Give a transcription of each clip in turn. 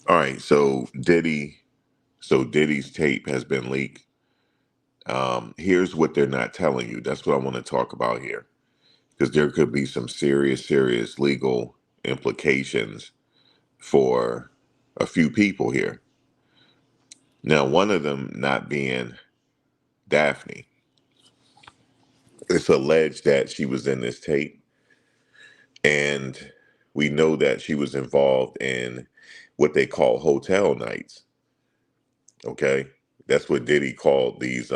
All right, Diddy's tape has been leaked. Here's what they're not telling you. That's what I want to talk about here, because there could be some serious legal implications for a few people here. Now, one of them not being Daphne. It's alleged that she was in this tape, and we know that she was involved in what they call hotel nights. Okay, that's what Diddy called these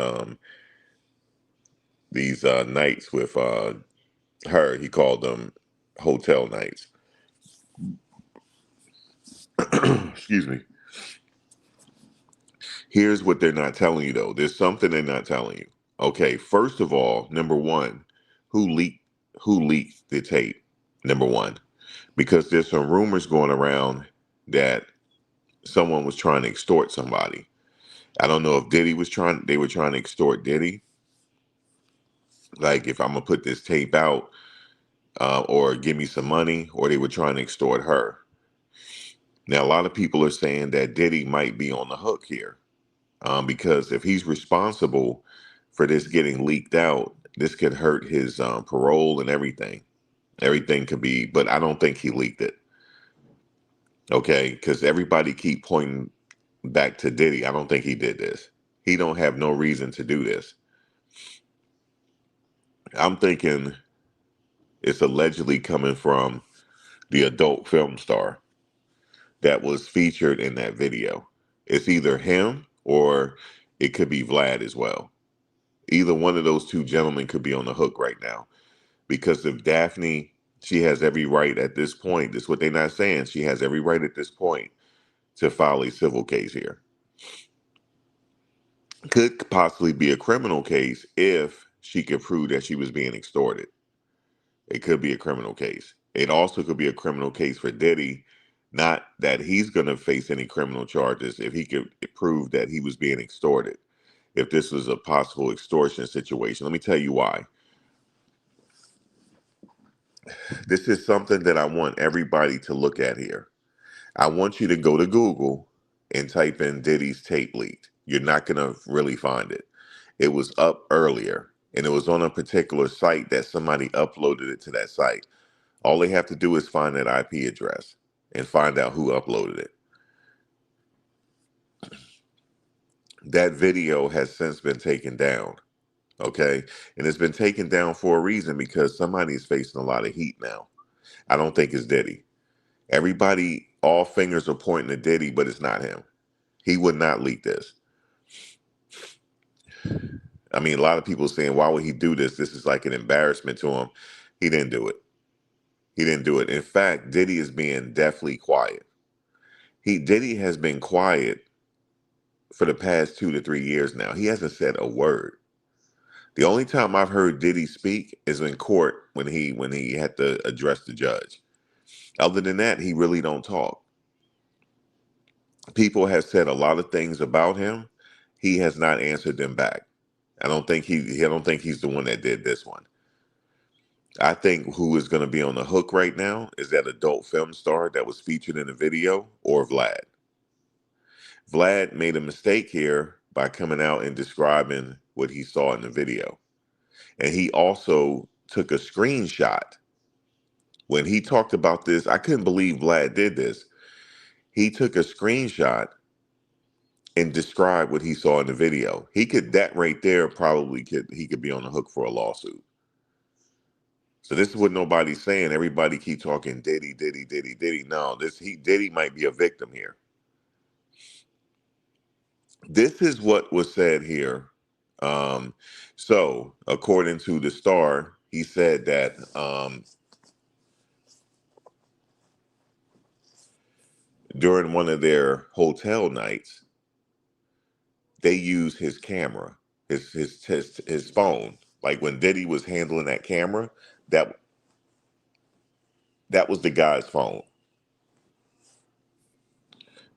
nights with her. He called them hotel nights. Excuse me. Here's what they're not telling you though. There's something they're not telling you. Okay, first of all, number one, who leaked who leaked the tape? Number one, because there's some rumors going around that someone was trying to extort somebody. I don't know if they were trying to extort Diddy. Like if I'm gonna put this tape out, or give me some money, or they were trying to extort her. Now, a lot of people are saying that Diddy might be on the hook here, because if he's responsible for this getting leaked out, this could hurt his parole and everything. Everything could be, but I don't think he leaked it. Okay, because everybody keep pointing back to Diddy. I don't think he did this. He don't have no reason to do this. I'm thinking it's allegedly coming from the adult film star that was featured in that video. It's either him or it could be Vlad as well. Either one of those two gentlemen could be on the hook right now. Because if Daphne, she has every right at this point, this is what they're not saying, she has every right at this point to file a civil case here. Could possibly be a criminal case if she could prove that she was being extorted. It could be a criminal case. It also could be a criminal case for Diddy, not that he's going to face any criminal charges if he could prove that he was being extorted. If this was a possible extortion situation, let me tell you why. This is something that I want everybody to look at here. I want you to go to Google and type in Diddy's tape leaked. You're not going to really find it. It was up earlier and it was on a particular site that somebody uploaded it to that site. All they have to do is find that IP address and find out who uploaded it. That video has since been taken down. Okay. And it's been taken down for a reason because somebody's facing a lot of heat now. I don't think it's Diddy. Everybody, all fingers are pointing to Diddy, but it's not him. He would not leak this. I mean, a lot of people saying, why would he do this? This is like an embarrassment to him. He didn't do it. He didn't do it. In fact, Diddy is being deathly quiet. Diddy has been quiet for the past 2 to 3 years now. He hasn't said a word. The only time I've heard Diddy speak is in court when he had to address the judge. Other than that, he really don't talk. People have said a lot of things about him. He has not answered them back. I don't think he's the one that did this one. I think who is going to be on the hook right now is that adult film star that was featured in the video, or Vlad. Vlad made a mistake here by coming out and describing what he saw in the video. And he also took a screenshot. When he talked about this, I couldn't believe Vlad did this. He took a screenshot and described what he saw in the video. That right there he could be on the hook for a lawsuit. So this is what nobody's saying. Everybody keep talking Diddy, Diddy, Diddy, Diddy. No, Diddy might be a victim here. This is what was said here. So according to the Star, he said that during one of their hotel nights, they used his camera, his phone. Like when Diddy was handling that camera, that that was the guy's phone.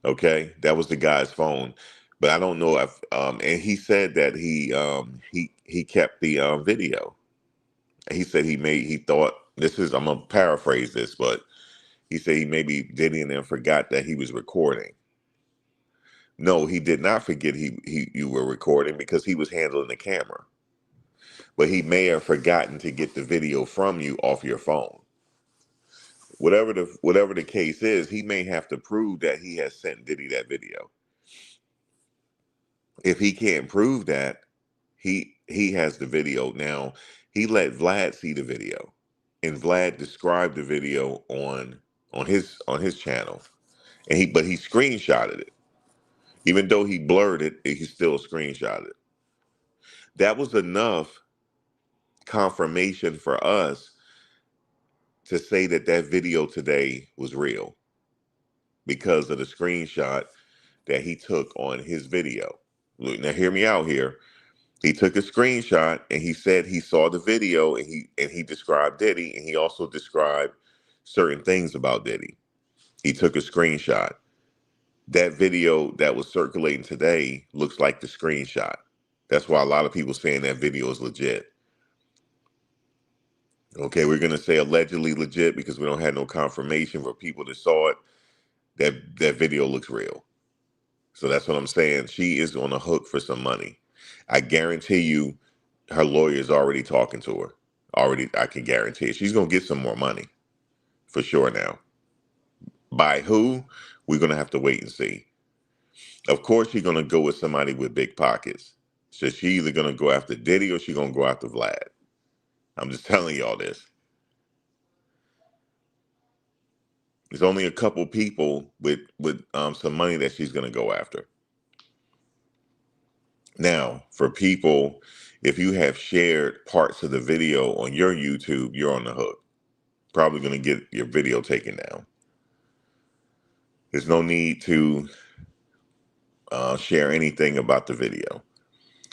Okay, that was the guy's phone, but I don't know if. And he said that he kept the video. He said he thought this is. I'm gonna paraphrase this, but he said he maybe Diddy and then forgot that he was recording. No, he did not forget you were recording because he was handling the camera. But he may have forgotten to get the video from you off your phone. Whatever the case is, he may have to prove that he has sent Diddy that video. If he can't prove that, he has the video now. He let Vlad see the video, and Vlad described the video on his channel, and he screenshotted it. Even though he blurred it, he still screenshotted it. That was enough confirmation for us to say that that video today was real because of the screenshot that he took on his video. Look, now hear me out here. He took a screenshot and he said he saw the video, and he described Diddy, and he also described certain things about Diddy. He took a screenshot. That video that was circulating today looks like the screenshot. That's why a lot of people saying that video is legit. Okay, we're gonna say allegedly legit because we don't have no confirmation for people that saw it. That video looks real. So that's what I'm saying. She is on the hook for some money. I guarantee you, her lawyer is already talking to her. Already, I can guarantee it. She's gonna get some more money for sure. Now, by who? We're gonna have to wait and see. Of course, she's gonna go with somebody with big pockets. So she either gonna go after Diddy or she's gonna go after Vlad. I'm just telling y'all this. There's only a couple people with some money that she's gonna go after. Now, for people, if you have shared parts of the video on your YouTube, you're on the hook. Probably gonna get your video taken down. There's no need to share anything about the video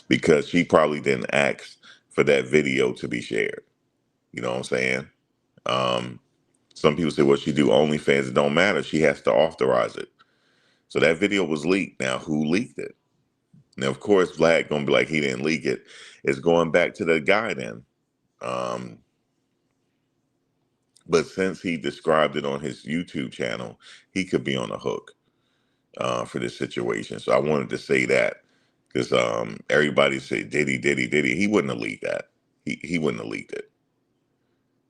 because she probably didn't ask for that video to be shared. You know what I'm saying? Um, some people say, well, she do OnlyFans. It don't matter. She has to authorize it. So that video was leaked. Now, who leaked it? Now, of course, Vlad gonna be like, he didn't leak it. It's going back to the guy then. Um, but since he described it on his YouTube channel, he could be on the hook for this situation. So I wanted to say that because everybody said Diddy, Diddy, Diddy. He wouldn't have leaked that. He wouldn't have leaked it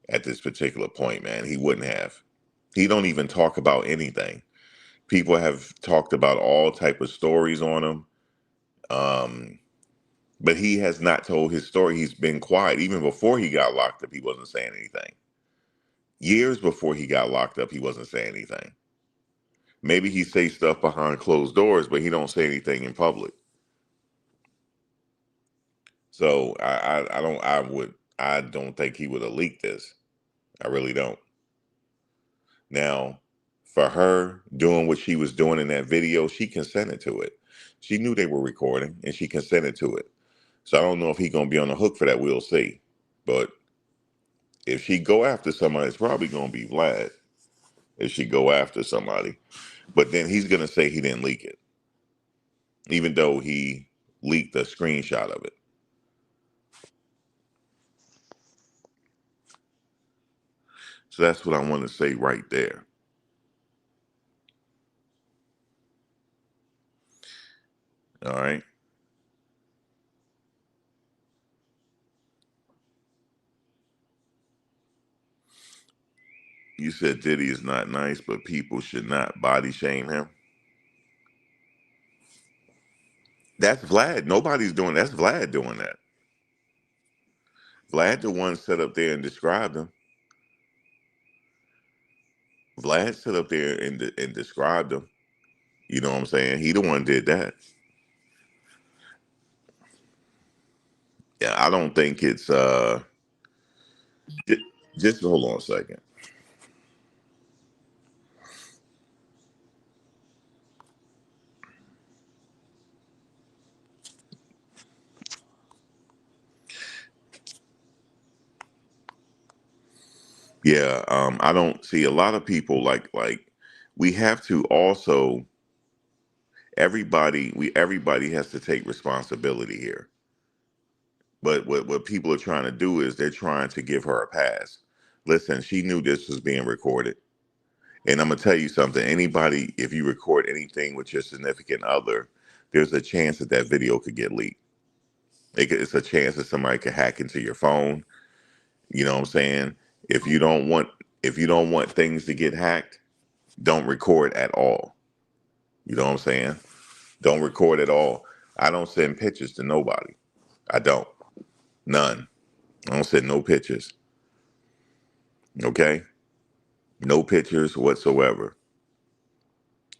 at this particular point, man. He wouldn't have. He don't even talk about anything. People have talked about all type of stories on him, but he has not told his story. He's been quiet. Even before he got locked up, he wasn't saying anything. Years before he got locked up, he wasn't saying anything. Maybe he say stuff behind closed doors, but he don't say anything in public. So I don't think he would have leaked this. I really don't. Now, for her doing what she was doing in that video, she consented to it. She knew they were recording and she consented to it. So I don't know if he's gonna be on the hook for that. We'll see. But if she go after somebody, it's probably gonna be Vlad. If she go after somebody. But then he's gonna say he didn't leak it. Even though he leaked a screenshot of it. So that's what I want to say right there. All right. You said Diddy is not nice, but people should not body shame him. That's Vlad. Nobody's doing that's Vlad doing that. Vlad the one set up there and described him. Vlad set up there and described him. You know what I'm saying? He the one did that. Yeah, I don't think it's j- just hold on a second. Yeah, I don't see a lot of people like we have to also everybody has to take responsibility here. But what people are trying to do is they're trying to give her a pass. Listen, she knew this was being recorded. And I'm gonna tell you something. Anybody, if you record anything with your significant other, there's a chance that that video could get leaked. It's a chance that somebody could hack into your phone. You know what I'm saying? If you don't want, if you don't want things to get hacked, don't record at all. You know what I'm saying? Don't record at all. I don't send pictures to nobody. I don't. None. I don't send no pictures. Okay? No pictures whatsoever.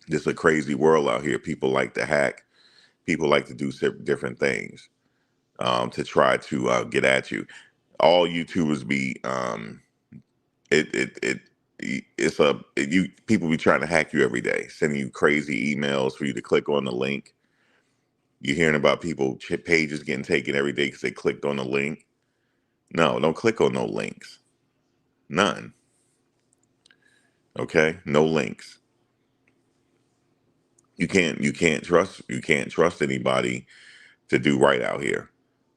It's a crazy world out here. People like to hack. People like to do different things to try to get at you. All YouTubers be it it it it's a you people be trying to hack you every day, sending you crazy emails for you to click on the link. You're hearing about people pages getting taken every day because they clicked on the link. No, don't click on no links. None. Okay, no links. You can't trust anybody to do right out here.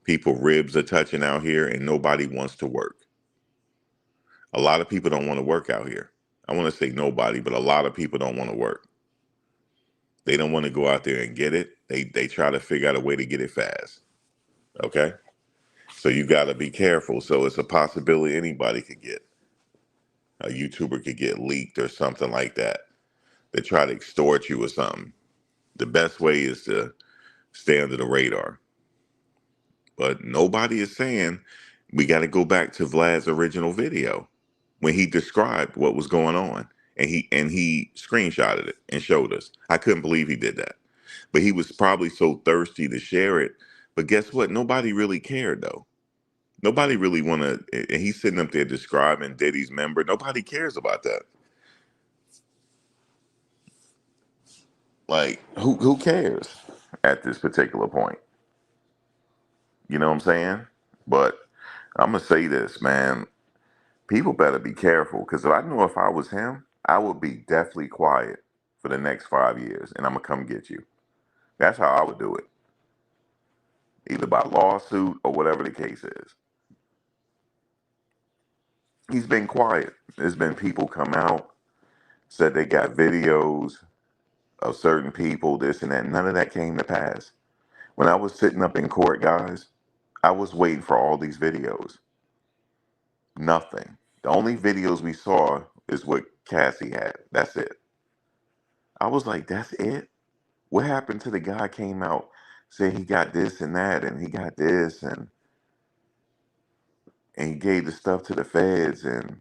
People ribs are touching out here, and nobody wants to work. A lot of people don't want to work out here. I want to say nobody, but a lot of people don't want to work. They don't want to go out there and get it. They try to figure out a way to get it fast. Okay? So you got to be careful. So it's a possibility anybody could get. A YouTuber could get leaked or something like that. They try to extort you or something. The best way is to stay under the radar. But nobody is saying we got to go back to Vlad's original video when he described what was going on, and he screenshotted it and showed us. I couldn't believe he did that. But he was probably so thirsty to share it. But guess what? Nobody really cared though. Nobody really want to. And he's sitting up there describing Diddy's member. Nobody cares about that. Like who cares at this particular point? You know what I'm saying? But I'm gonna say this, man. People better be careful because I know if I was him, I would be deathly quiet for the next 5 years, and I'm gonna come get you. That's how I would do it, either by lawsuit or whatever the case is. He's been quiet. There's been people come out, said they got videos of certain people, this and that. None of that came to pass. When I was sitting up in court, guys, I was waiting for all these videos. Nothing. The only videos we saw is what Cassie had. That's it. I was like, that's it? What happened to the guy came out saying he got this and that and he got this and he gave the stuff to the feds and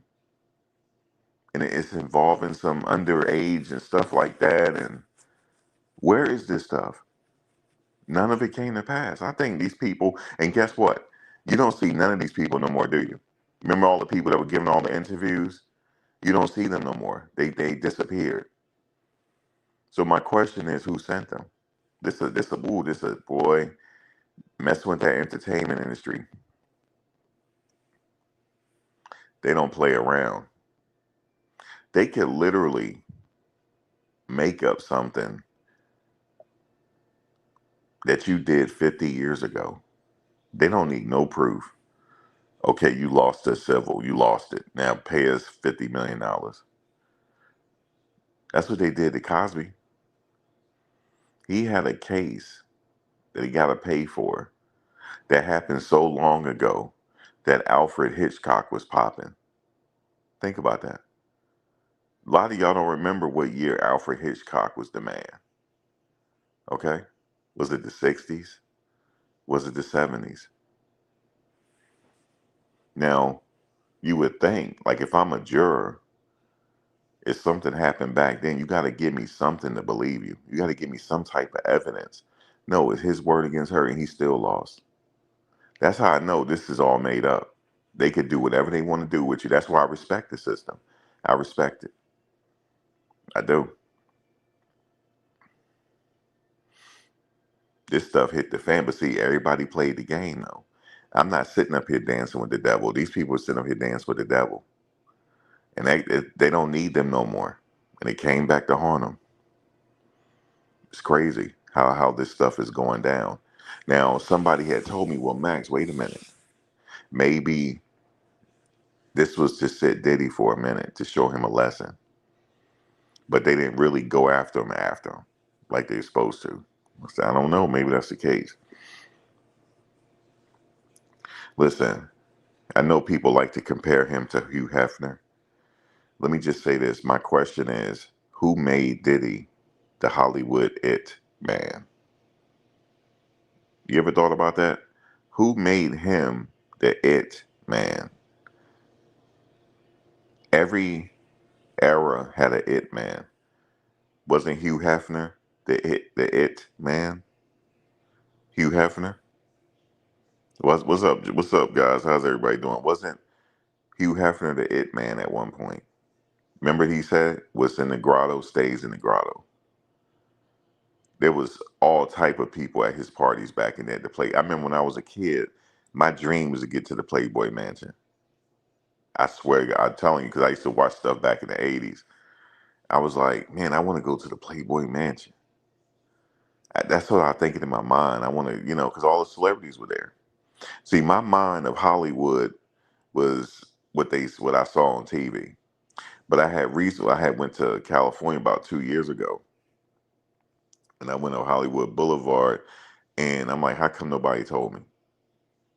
it's involving some underage and stuff like that, and where is this stuff? None of it came to pass. I think these people, and guess what? You don't see none of these people no more, do you? Remember all the people that were giving all the interviews? You don't see them no more. They disappeared. So my question is, who sent them? This a boy messing with that entertainment industry. They don't play around. They could literally make up something that you did 50 years ago. They don't need no proof. Okay, you lost the civil. You lost it. Now pay us $50 million. That's what they did to Cosby. He had a case that he got to pay for that happened so long ago that Alfred Hitchcock was popping. Think about that. A lot of y'all don't remember what year Alfred Hitchcock was the man. Okay? Was it the 60s? Was it the 70s? Now, you would think, like if I'm a juror, if something happened back then, you got to give me something to believe you. You got to give me some type of evidence. No, it's his word against her, and he still lost. That's how I know this is all made up. They could do whatever they want to do with you. That's why I respect the system. I respect it. I do. This stuff hit the fan, but see, everybody played the game though. I'm not sitting up here dancing with the devil. These people are sitting up here dancing with the devil, and they don't need them no more. And it came back to haunt them. It's crazy how this stuff is going down. Now, somebody had told me, well, Max, wait a minute. Maybe this was to sit Diddy for a minute to show him a lesson. but they didn't really go after him like they're supposed to. So I don't know. Maybe that's the case. Listen, I know people like to compare him to Hugh Hefner. Let me just say this. My question is, who made Diddy the Hollywood it man? You ever thought about that? Who made him the it man? Every era had a it man. Wasn't Hugh Hefner the it man? Hugh Hefner? What's up? What's up, guys? How's everybody doing? Wasn't Hugh Hefner the it man at one point? Remember he said, "What's in the grotto stays in the grotto." There was all type of people at his parties back in there to play. I remember when I was a kid, my dream was to get to the Playboy Mansion. I swear, to God, I'm telling you, because I used to watch stuff back in the '80s. I was like, man, I want to go to the Playboy Mansion. That's what I was thinking in my mind. I want to, because all the celebrities were there. See, my mind of Hollywood was what I saw on TV. But I had went to California about 2 years ago, and I went to Hollywood Boulevard, and I'm like, how come nobody told me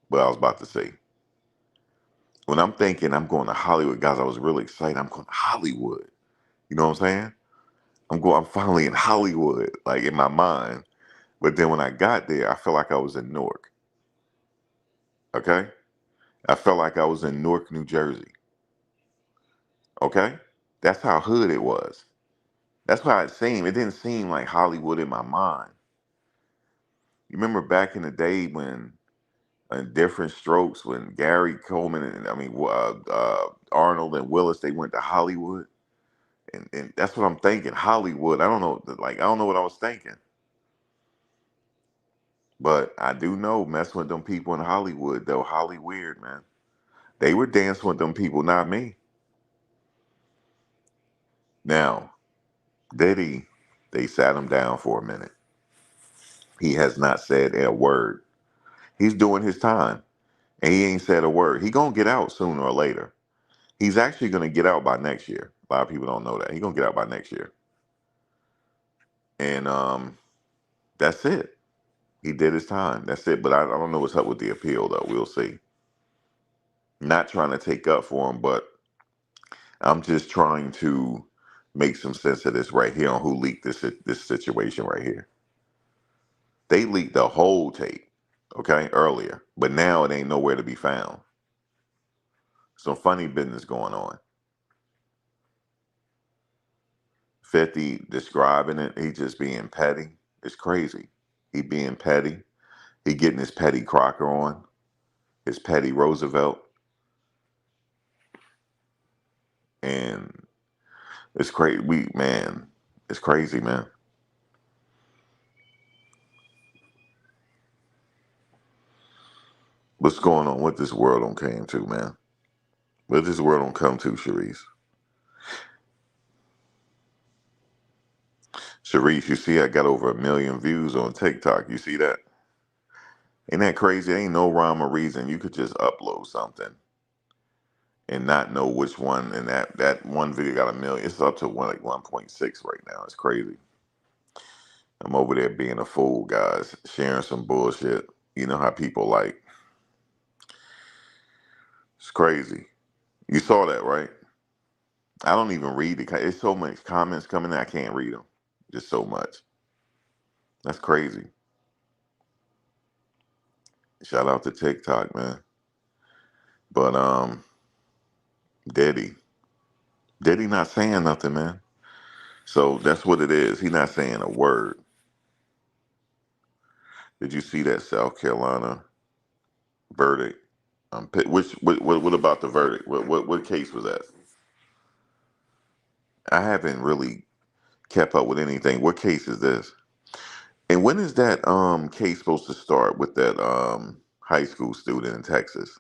what I was about to see? When I'm thinking I'm going to Hollywood, guys, I was really excited. I'm going to Hollywood. You know what I'm saying? I'm finally in Hollywood, like in my mind. But then when I got there, I felt like I was in Newark. Okay? I felt like I was in Newark, New Jersey. Okay? That's how hood it was. That's how it seemed. It didn't seem like Hollywood in my mind. You remember back in the day when Different Strokes, when Gary Coleman and Arnold and Willis, they went to Hollywood, and that's what I'm thinking. Hollywood. I don't know, like I don't know what I was thinking, but I do know messing with them people in Hollywood though, Holly weird man. They were dancing with them people, not me. Now Diddy, they sat him down for a minute. He has not said a word. He's doing his time, and he ain't said a word. He gonna get out sooner or later. He's actually gonna get out by next year. A lot of people don't know that. He's gonna get out by next year. And that's it. He did his time. That's it. But I don't know what's up with the appeal, though. We'll see. Not trying to take up for him, but I'm just trying to make some sense of this right here on who leaked this situation right here. They leaked the whole tape, okay, earlier, but now it ain't nowhere to be found. Some funny business going on. 50 describing it, he just being petty. It's crazy. He being petty. He getting his petty Crocker on, his petty Roosevelt, and it's crazy. It's crazy, man. What's going on? What this world don't came to, man? What this world don't come to, Sharice? Sharice, you see, I got over 1 million views on TikTok. You see that? Ain't that crazy? Ain't no rhyme or reason. You could just upload something and not know which one. And that one video got 1 million. It's up to 1.6 right now. It's crazy. I'm over there being a fool, guys, sharing some bullshit. You know how people like. It's crazy. You saw that, right? I don't even read it. It's so much comments coming in, I can't read them. Just so much. That's crazy. Shout out to TikTok, man. But Diddy. Diddy not saying nothing, man. So that's what it is. He not saying a word. Did you see that South Carolina verdict? What about the verdict? What case was that? I haven't really kept up with anything. What case is this? And when is that case supposed to start with that high school student in Texas?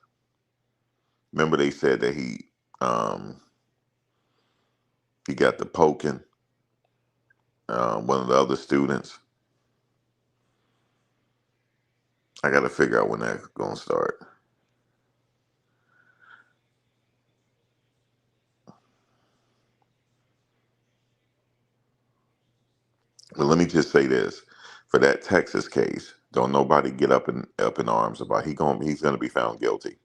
Remember they said that he got the poking one of the other students. I got to figure out when that's gonna start. But let me just say this: for that Texas case, don't nobody get up in arms about he's gonna be found guilty.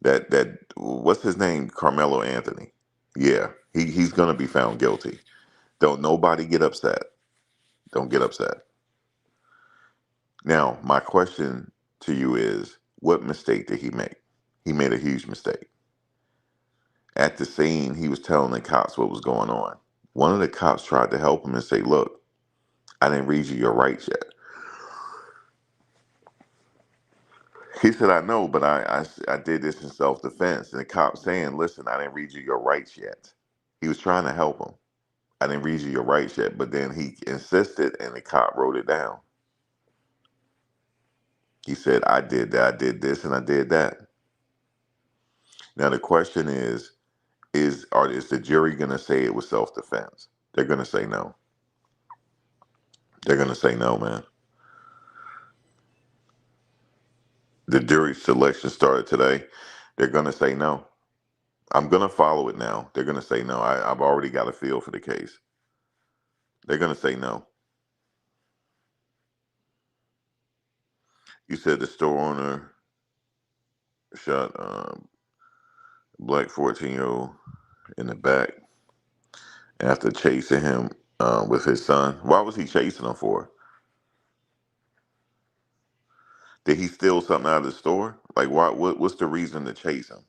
That what's his name? Carmelo Anthony. Yeah, he's gonna be found guilty. Don't nobody get upset. Don't get upset. Now, my question to you is, what mistake did he make? He made a huge mistake. At the scene, he was telling the cops what was going on. One of the cops tried to help him and say, "Look, I didn't read you your rights yet." He said, "I know, but I did this in self-defense." And the cop saying, "Listen, I didn't read you your rights yet." He was trying to help him. "I didn't read you your rights yet," but then he insisted, and the cop wrote it down. He said, "I did that, I did this, and I did that." Now the question is the jury going to say it was self-defense? They're going to say no. They're going to say no, man. The jury selection started today. They're going to say no. I'm going to follow it now. They're going to say no. I've already got a feel for the case. They're going to say no. You said the store owner shot black 14-year-old in the back after chasing him with his son. Why was he chasing him for? Did he steal something out of the store? Like, what's the reason to chase him?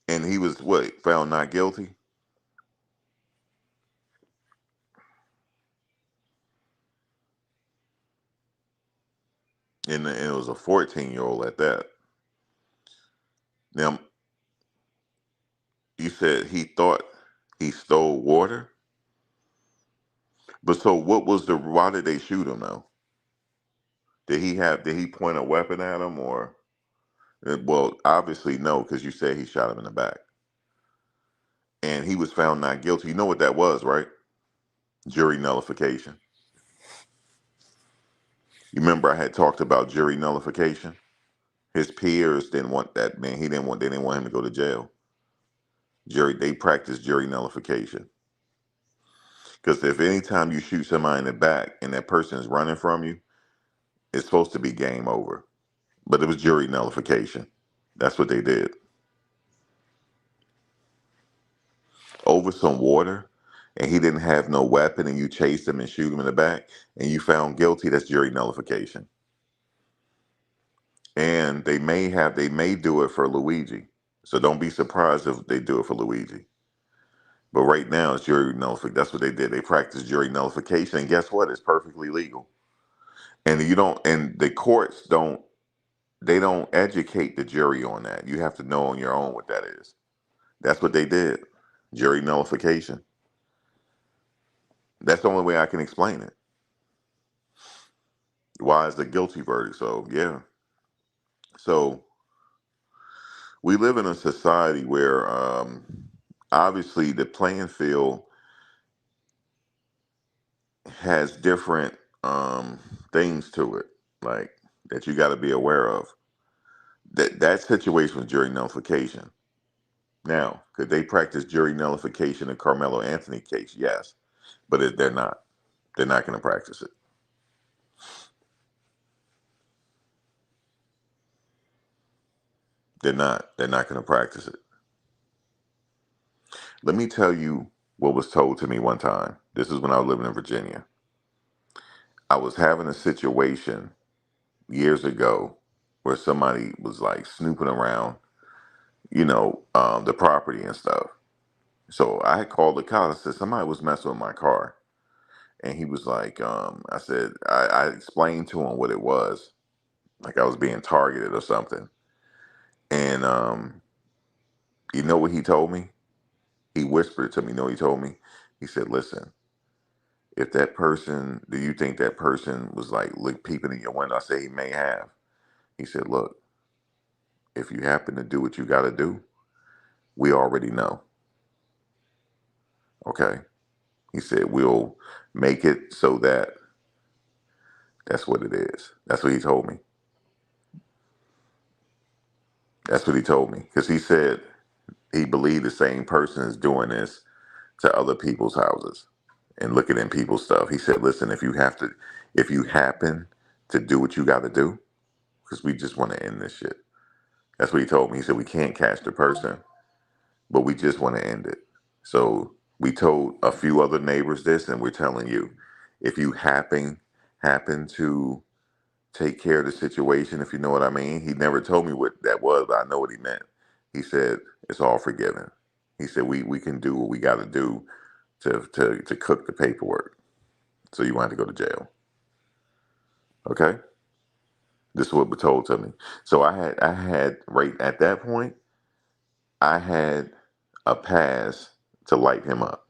And he was what, found not guilty? And it was a 14-year-old at that. Now, you said he thought he stole water, but so why did they shoot him though? Did he point a weapon at him or? Well, obviously no, because you said he shot him in the back, and he was found not guilty. You know what that was, right? Jury nullification. You remember I had talked about jury nullification. His peers didn't want that man. They didn't want him to go to jail. They practiced jury nullification. Because if any time you shoot somebody in the back and that person is running from you, it's supposed to be game over. But it was jury nullification. That's what they did. Over some water, and he didn't have no weapon, and you chased him and shoot him in the back, and you found guilty, that's jury nullification. And they may do it for Luigi. So don't be surprised if they do it for Luigi. But right now it's jury nullification. That's what they did. They practiced jury nullification, and guess what? It's perfectly legal. And the courts don't educate the jury on that. You have to know on your own what that is. That's what they did. Jury nullification. That's the only way I can explain it. Why is the guilty verdict? So yeah. So we live in a society where obviously the playing field has different things to it, like that you got to be aware of. That situation was jury nullification. Now, could they practice jury nullification in Carmelo Anthony case? Yes, but they're not. They're not going to practice it. They're not. They're not going to practice it. Let me tell you what was told to me one time. This is when I was living in Virginia. I was having a situation years ago where somebody was like snooping around, the property and stuff. So I had called the cops. I said somebody was messing with my car, and he was like, I said I explained to him what it was, like I was being targeted or something. And you know what he told me? He whispered to me. You know what he told me? He said, "Listen, if that person, do you think that person was like peeping in your window?" I said he may have. He said, "Look, if you happen to do what you got to do, we already know. Okay." He said, "We'll make it so that that's what it is." That's what he told me. That's what he told me. Because he said he believed the same person is doing this to other people's houses and looking in people's stuff. He said, listen, if you happen to do what you got to do, because we just want to end this shit. That's what he told me. He said, we can't catch the person, but we just want to end it. So we told a few other neighbors this, and we're telling you, if you happen to take care of the situation, if you know what I mean. He never told me what that was, but I know what he meant. He said, it's all forgiven. He said, we can do what we got to do to cook the paperwork. So you want to go to jail. Okay? This is what was told to me. So I had right at that point, I had a pass to light him up.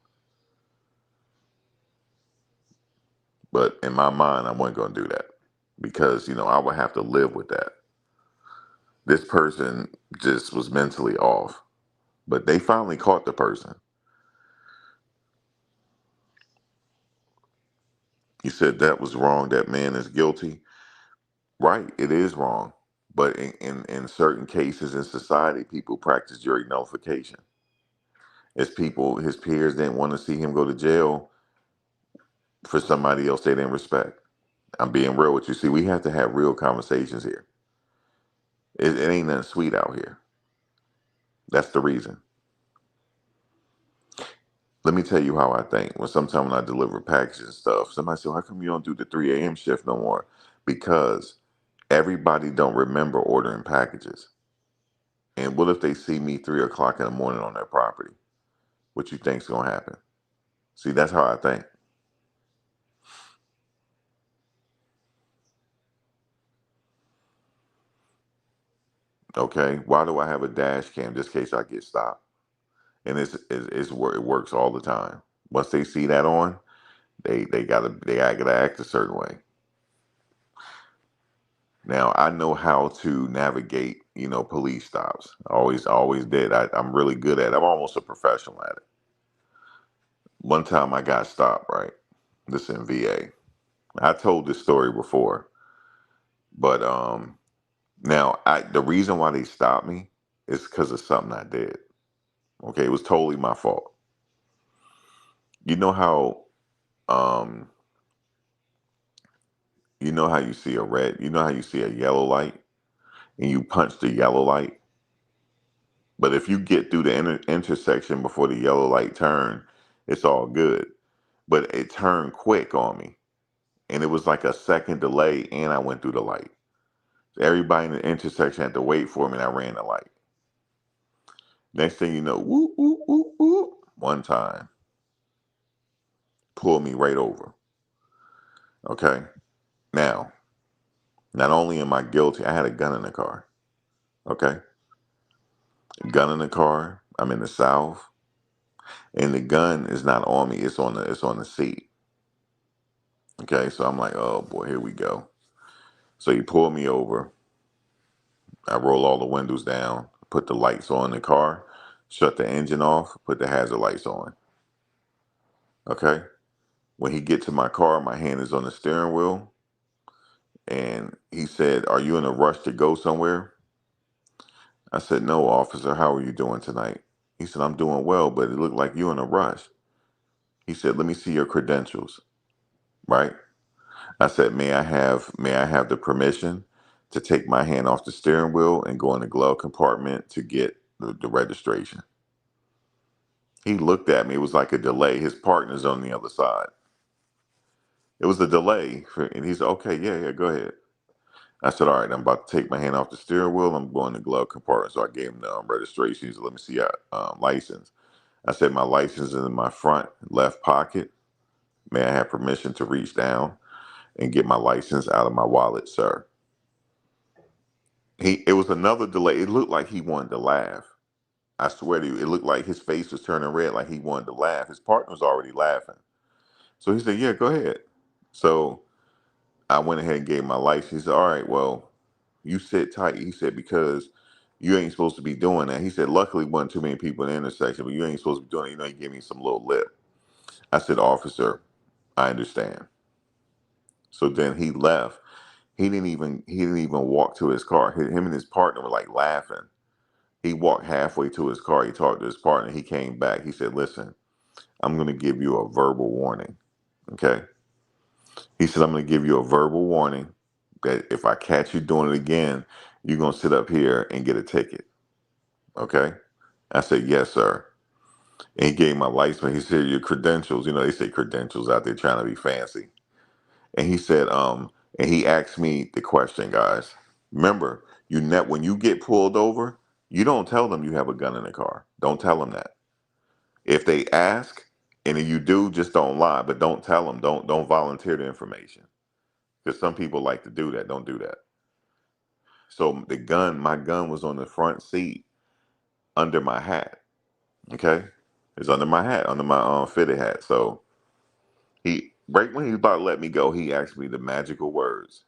But in my mind, I wasn't going to do that because, I would have to live with that. This person just was mentally off. But they finally caught the person. He said that was wrong. That man is guilty. Right, it is wrong. But in certain cases in society, people practice jury nullification. His peers didn't want to see him go to jail for somebody else they didn't respect. I'm being real with you. See, we have to have real conversations here. It ain't nothing sweet out here. That's the reason. Let me tell you how I think. Sometimes when I deliver packages and stuff, somebody says, how come you don't do the 3 a.m. shift no more? Because everybody don't remember ordering packages. And what if they see me 3 o'clock in the morning on their property? What you think's gonna happen? See, that's how I think. Okay, why do I have a dash cam just in case I get stopped? And it works all the time. Once they see that on, they gotta act a certain way. Now I know how to navigate, police stops. I always did. I'm really good at it. I'm almost a professional at it. One time I got stopped, right? This in VA. I told this story before, but now the reason why they stopped me is because of something I did. Okay, it was totally my fault. You know how um you see a red, you know how you see a yellow light and you punch the yellow light, but if you get through the intersection before the yellow light turn, it's all good. But it turned quick on me, and it was like a second delay, and I went through the light. Everybody in the intersection had to wait for me, and I ran the light. Next thing you know, whoop, whoop, whoop, whoop, one time, pulled me right over. Okay? Now, not only am I guilty, I had a gun in the car. Okay? Gun in the car. I'm in the South. And the gun is not on me, it's on the seat. Okay, so I'm like, oh boy, here we go. So he pulled me over. I roll all the windows down, put the lights on the car, shut the engine off, put the hazard lights on. Okay? When he get to my car, my hand is on the steering wheel, and he said, are you in a rush to go somewhere? I said, no, officer, how are you doing tonight? He said, I'm doing well, but it looked like you in a rush. He said, let me see your credentials, right? I said, may I have the permission to take my hand off the steering wheel and go in the glove compartment to get the registration? He looked at me. It was like a delay. His partner's on the other side. It was a delay. And he said, okay, yeah, go ahead. I said, all right, I'm about to take my hand off the steering wheel. I'm going to the glove compartment. So I gave him the registration. He said, let me see your license. I said, my license is in my front left pocket. May I have permission to reach down and get my license out of my wallet, sir? It was another delay. It looked like he wanted to laugh. I swear to you, it looked like his face was turning red, like he wanted to laugh. His partner was already laughing. So he said, yeah, go ahead. So I went ahead and gave my license. He said, all right, well, you sit tight. He said, because you ain't supposed to be doing that. He said, luckily, wasn't too many people in the intersection, but you ain't supposed to be doing it. He gave me some little lip. I said, officer, I understand. So then he left. He didn't even walk to his car. Him and his partner were like laughing. He walked halfway to his car. He talked to his partner. He came back. He said, listen, I'm going to give you a verbal warning. Okay. He said, I'm going to give you a verbal warning that if I catch you doing it again, you're going to sit up here and get a ticket. Okay. I said, yes, sir. And he gave my license. He said, your credentials, they say credentials out there trying to be fancy. And he said, and he asked me the question, guys. Remember, when you get pulled over, you don't tell them you have a gun in the car. Don't tell them that. If they ask, and if you do, just don't lie, but don't tell them. Don't volunteer the information. Because some people like to do that. Don't do that. So my gun was on the front seat under my hat. Okay, it's under my hat, under my fitted hat. So he right when he was about to let me go, he asked me the magical words,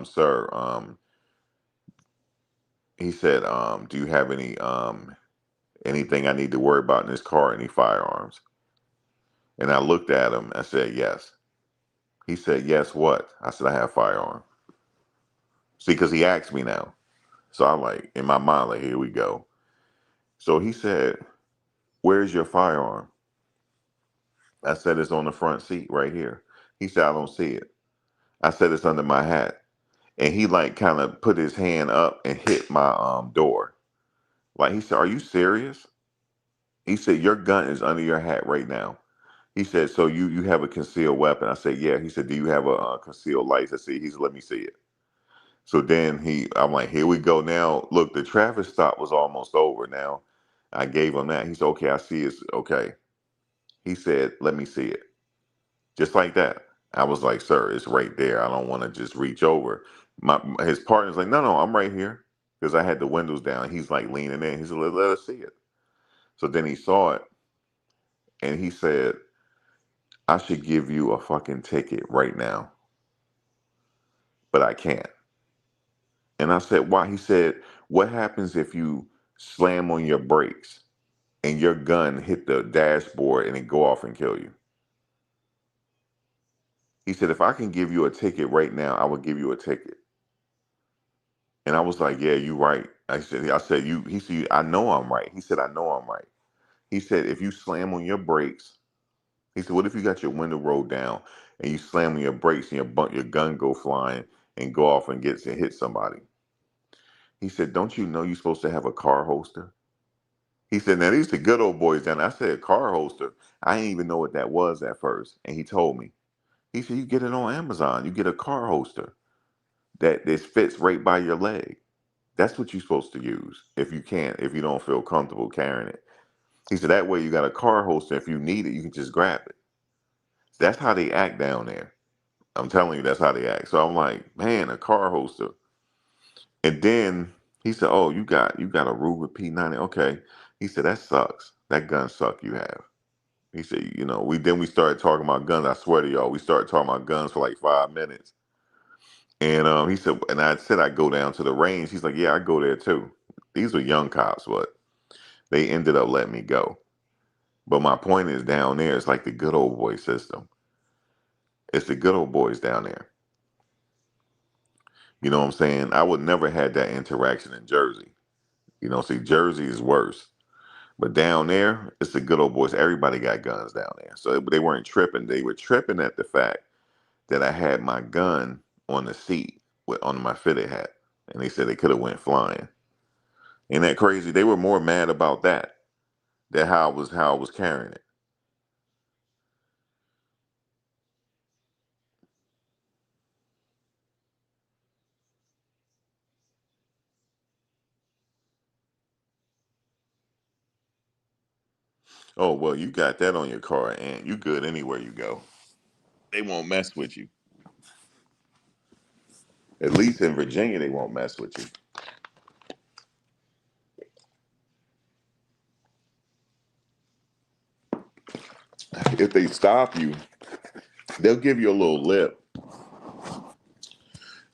sir. He said, do you have anything I need to worry about in this car? Any firearms? And I looked at him. I said, yes. He said, yes. What? I said, I have firearm. See, because he asked me now. So I'm like, in my mind, like, here we go. So he said, where's your firearm? I said, it's on the front seat right here. He said, I don't see it. I said, it's under my hat. And he like kind of put his hand up and hit my door. Like he said, are you serious? He said, your gun is under your hat right now. He said, so you have a concealed weapon? I said, yeah. He said, do you have a concealed license? He said, let me see it. So then I'm like, here we go now. Look, the traffic stop was almost over now. I gave him that. He said, okay, I see it's okay. He said, let me see it. Just like that. I was like, sir, it's right there. I don't want to just reach over. His partner's like, no, I'm right here. Because I had the windows down. He's like leaning in. He said, let us see it. So then he saw it and he said, I should give you a fucking ticket right now, but I can't. And I said, why? He said, what happens if you slam on your brakes and your gun hit the dashboard and it go off and kill you? He said, if I can give you a ticket right now, I will give you a ticket. And I was like, yeah, you right. He said, I know I'm right. He said, I know I'm right. He said, if you slam on your brakes, he said, what if you got your window rolled down and you slam on your brakes and your gun go flying and go off and hit somebody? He said, don't you know you're supposed to have a car holster? He said, now these are the good old boys down there. I said, car holster. I didn't even know what that was at first. And he told me. He said, you get it on Amazon. You get a car holster that this fits right by your leg. That's what you're supposed to use if you don't feel comfortable carrying it. He said, that way you got a car holster. If you need it, you can just grab it. That's how they act down there. I'm telling you, that's how they act. So I'm like, man, a car holster. And then he said, oh, you got a Ruger P90. Okay. He said, that sucks. That gun suck you have. He said, we started talking about guns. I swear to y'all, we started talking about guns for like 5 minutes. And he said, and I said I go down to the range. He's like, yeah, I go there too. These were young cops, but they ended up letting me go. But my point is down there, it's like the good old boy system. It's the good old boys down there. You know what I'm saying? I would never had that interaction in Jersey. See, Jersey is worse. But down there, it's the good old boys. Everybody got guns down there. So they weren't tripping. They were tripping at the fact that I had my gun on the seat on my fitted hat. And they said they could have went flying. Ain't that crazy? They were more mad about that than how I was carrying it. Oh, well, you got that on your car and you good anywhere you go. They won't mess with you. At least in Virginia, they won't mess with you. If they stop you, they'll give you a little lip.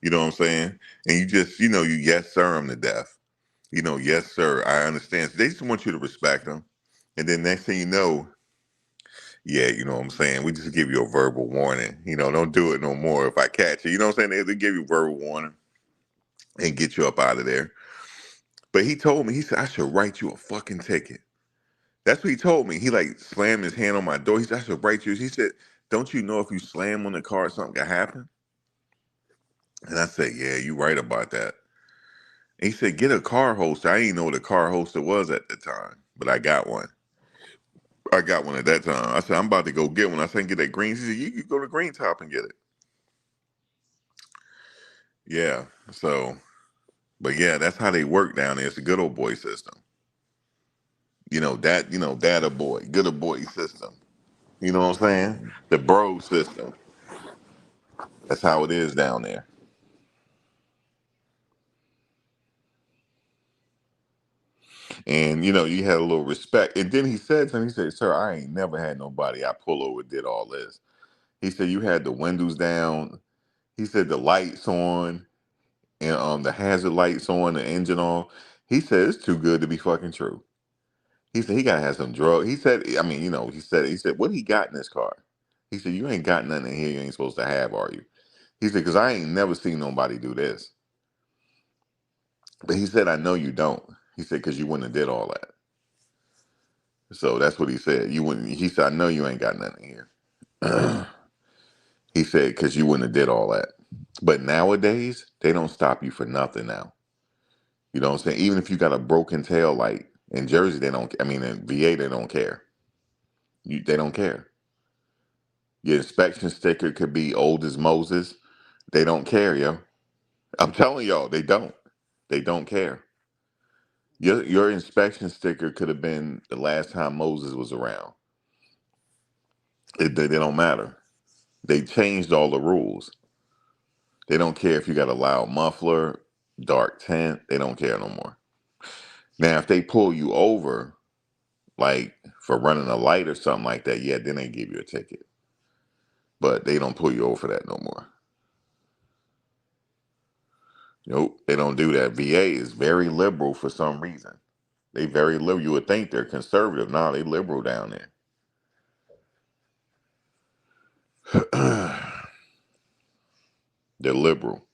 You know what I'm saying? And you just, you yes sir them to death. Yes sir, I understand. They just want you to respect them. And then next thing you know, yeah, you know what I'm saying? We just give you a verbal warning. Don't do it no more if I catch you. You know what I'm saying? They give you a verbal warning and get you up out of there. But he told me, he said, I should write you a fucking ticket. That's what he told me. He like slammed his hand on my door. He said, "I should write you." He said, "Don't you know if you slam on the car, something can happen?" And I said, "Yeah, you right about that." And he said, "Get a car holster." I didn't know what a car holster was at the time, but I got one. I got one at that time. I said, "I'm about to go get one." I said, "Get that green." He said, "You can go to Green Top and get it." Yeah. So, but yeah, that's how they work down there. It's a good old boy system. Data boy, good old boy system. You know what I'm saying? The bro system. That's how it is down there. And you had a little respect. And then he said something. He said, "Sir, I ain't never had nobody I pull over did all this." He said, "You had the windows down." He said, "The lights on, and the hazard lights on, the engine on." He said, "It's too good to be fucking true." He said he gotta have some drug. He said, I mean, he said, "What he got in this car?" He said, "You ain't got nothing in here you ain't supposed to have, are you?" He said, "Because I ain't never seen nobody do this." But he said, "I know you don't." He said, "Because you wouldn't have did all that." So that's what he said. You wouldn't. He said, "I know you ain't got nothing here." He said, "Because you wouldn't have did all that." But nowadays, they don't stop you for nothing now. You know what I'm saying? Even if you got a broken tail light in Jersey, they don't. I mean, in VA, they don't care. They don't care. Your inspection sticker could be old as Moses. They don't care, yo. I'm telling y'all, they don't. They don't care. Your inspection sticker could have been the last time Moses was around. They don't matter. They changed all the rules. They don't care if you got a loud muffler, dark tint. They don't care no more. Now, if they pull you over, like for running a light or something like that, yeah, then they give you a ticket. But they don't pull you over for that no more. Nope, they don't do that. VA is very liberal for some reason. They very liberal. You would think they're conservative. No, they liberal down there. They're liberal.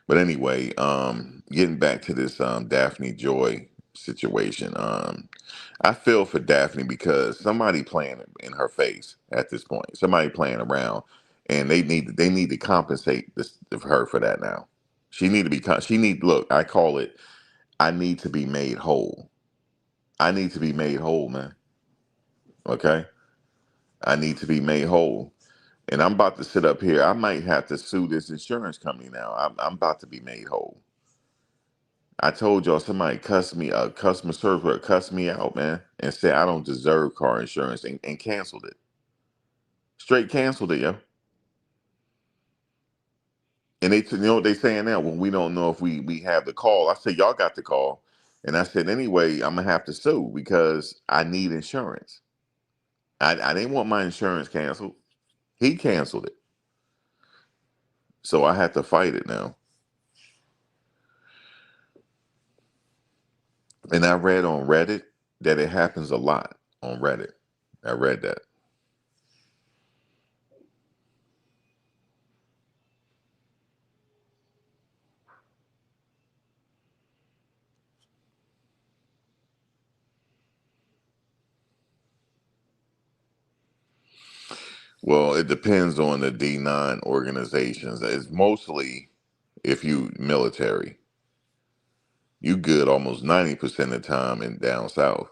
But anyway, getting back to this Daphne Joy situation, I feel for Daphne because somebody playing in her face at this point. Somebody playing around, and they need to compensate her for that now. She need to be. She need look. I call it. I need to be made whole. I need to be made whole, man. Okay, I need to be made whole. And I'm about to sit up here. I might have to sue this insurance company now. I'm about to be made whole. I told y'all somebody cussed me, customer service rep cussed me out, man, and said I don't deserve car insurance and canceled it. Straight canceled it, yo. And they, what they saying now? Well, we don't know if we have the call. I said y'all got the call, and I said anyway, I'm gonna have to sue because I need insurance. I didn't want my insurance canceled. He canceled it, so I had to fight it now. And I read on Reddit that it happens a lot on Reddit. I read that. Well, it depends on the D9 organizations. It's mostly if you military, you good almost 90% of the time in down south.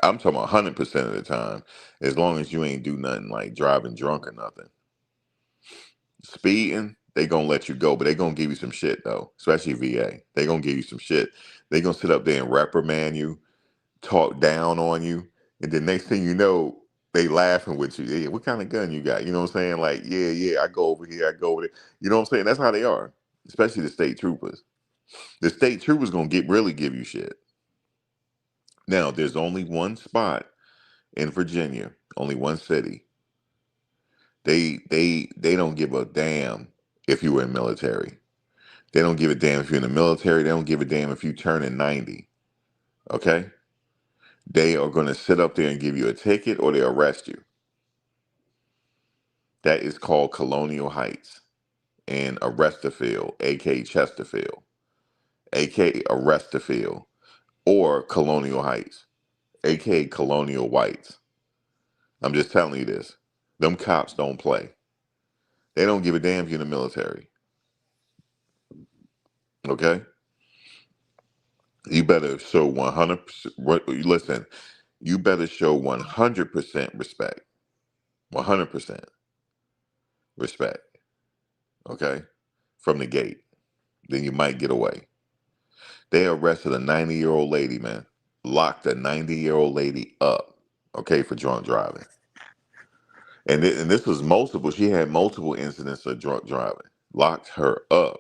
I'm talking 100% of the time, as long as you ain't do nothing like driving drunk or nothing. Speeding, they gonna let you go, but they gonna give you some shit though, especially VA. They gonna give you some shit. They gonna sit up there and reprimand you, talk down on you, and the next thing you know, they laughing with you. Yeah, what kind of gun you got? You know what I'm saying? Like, yeah, yeah, I go over here, I go over there. You know what I'm saying? That's how they are, especially the state troopers. The state troopers gonna really give you shit. Now, there's only one spot in Virginia, only one city. They don't give a damn if you were in military. They don't give a damn if you're in the military. They don't give a damn if you turn in 90. Okay? They are gonna sit up there and give you a ticket or they arrest you. That is called Colonial Heights and Arrestafield, aka Chesterfield, aka Arrestafield, or Colonial Heights. aka colonial whites. I'm just telling you this. Them cops don't play. They don't give a damn if you're in the military. Okay? You better show 100%. Listen, you better show 100% respect. 100% respect. Okay? From the gate. Then you might get away. They arrested a 90-year-old lady, man. Locked a 90-year-old lady up, okay, for drunk driving. And this was multiple. She had multiple incidents of drunk driving. Locked her up,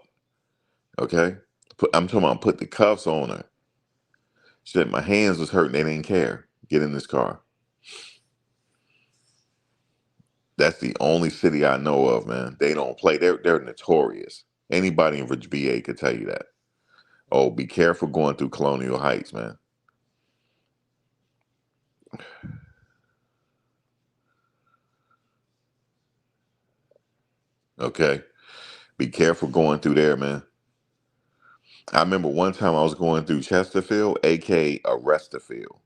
okay? I'm talking about put the cuffs on her. She said, my hands was hurting. They didn't care. Get in this car. That's the only city I know of, man. They don't play. They're notorious. Anybody in Virginia VA could tell you that. Oh, be careful going through Colonial Heights, man. Okay? Be careful going through there, man. I remember one time I was going through Chesterfield, aka Arrestorfield,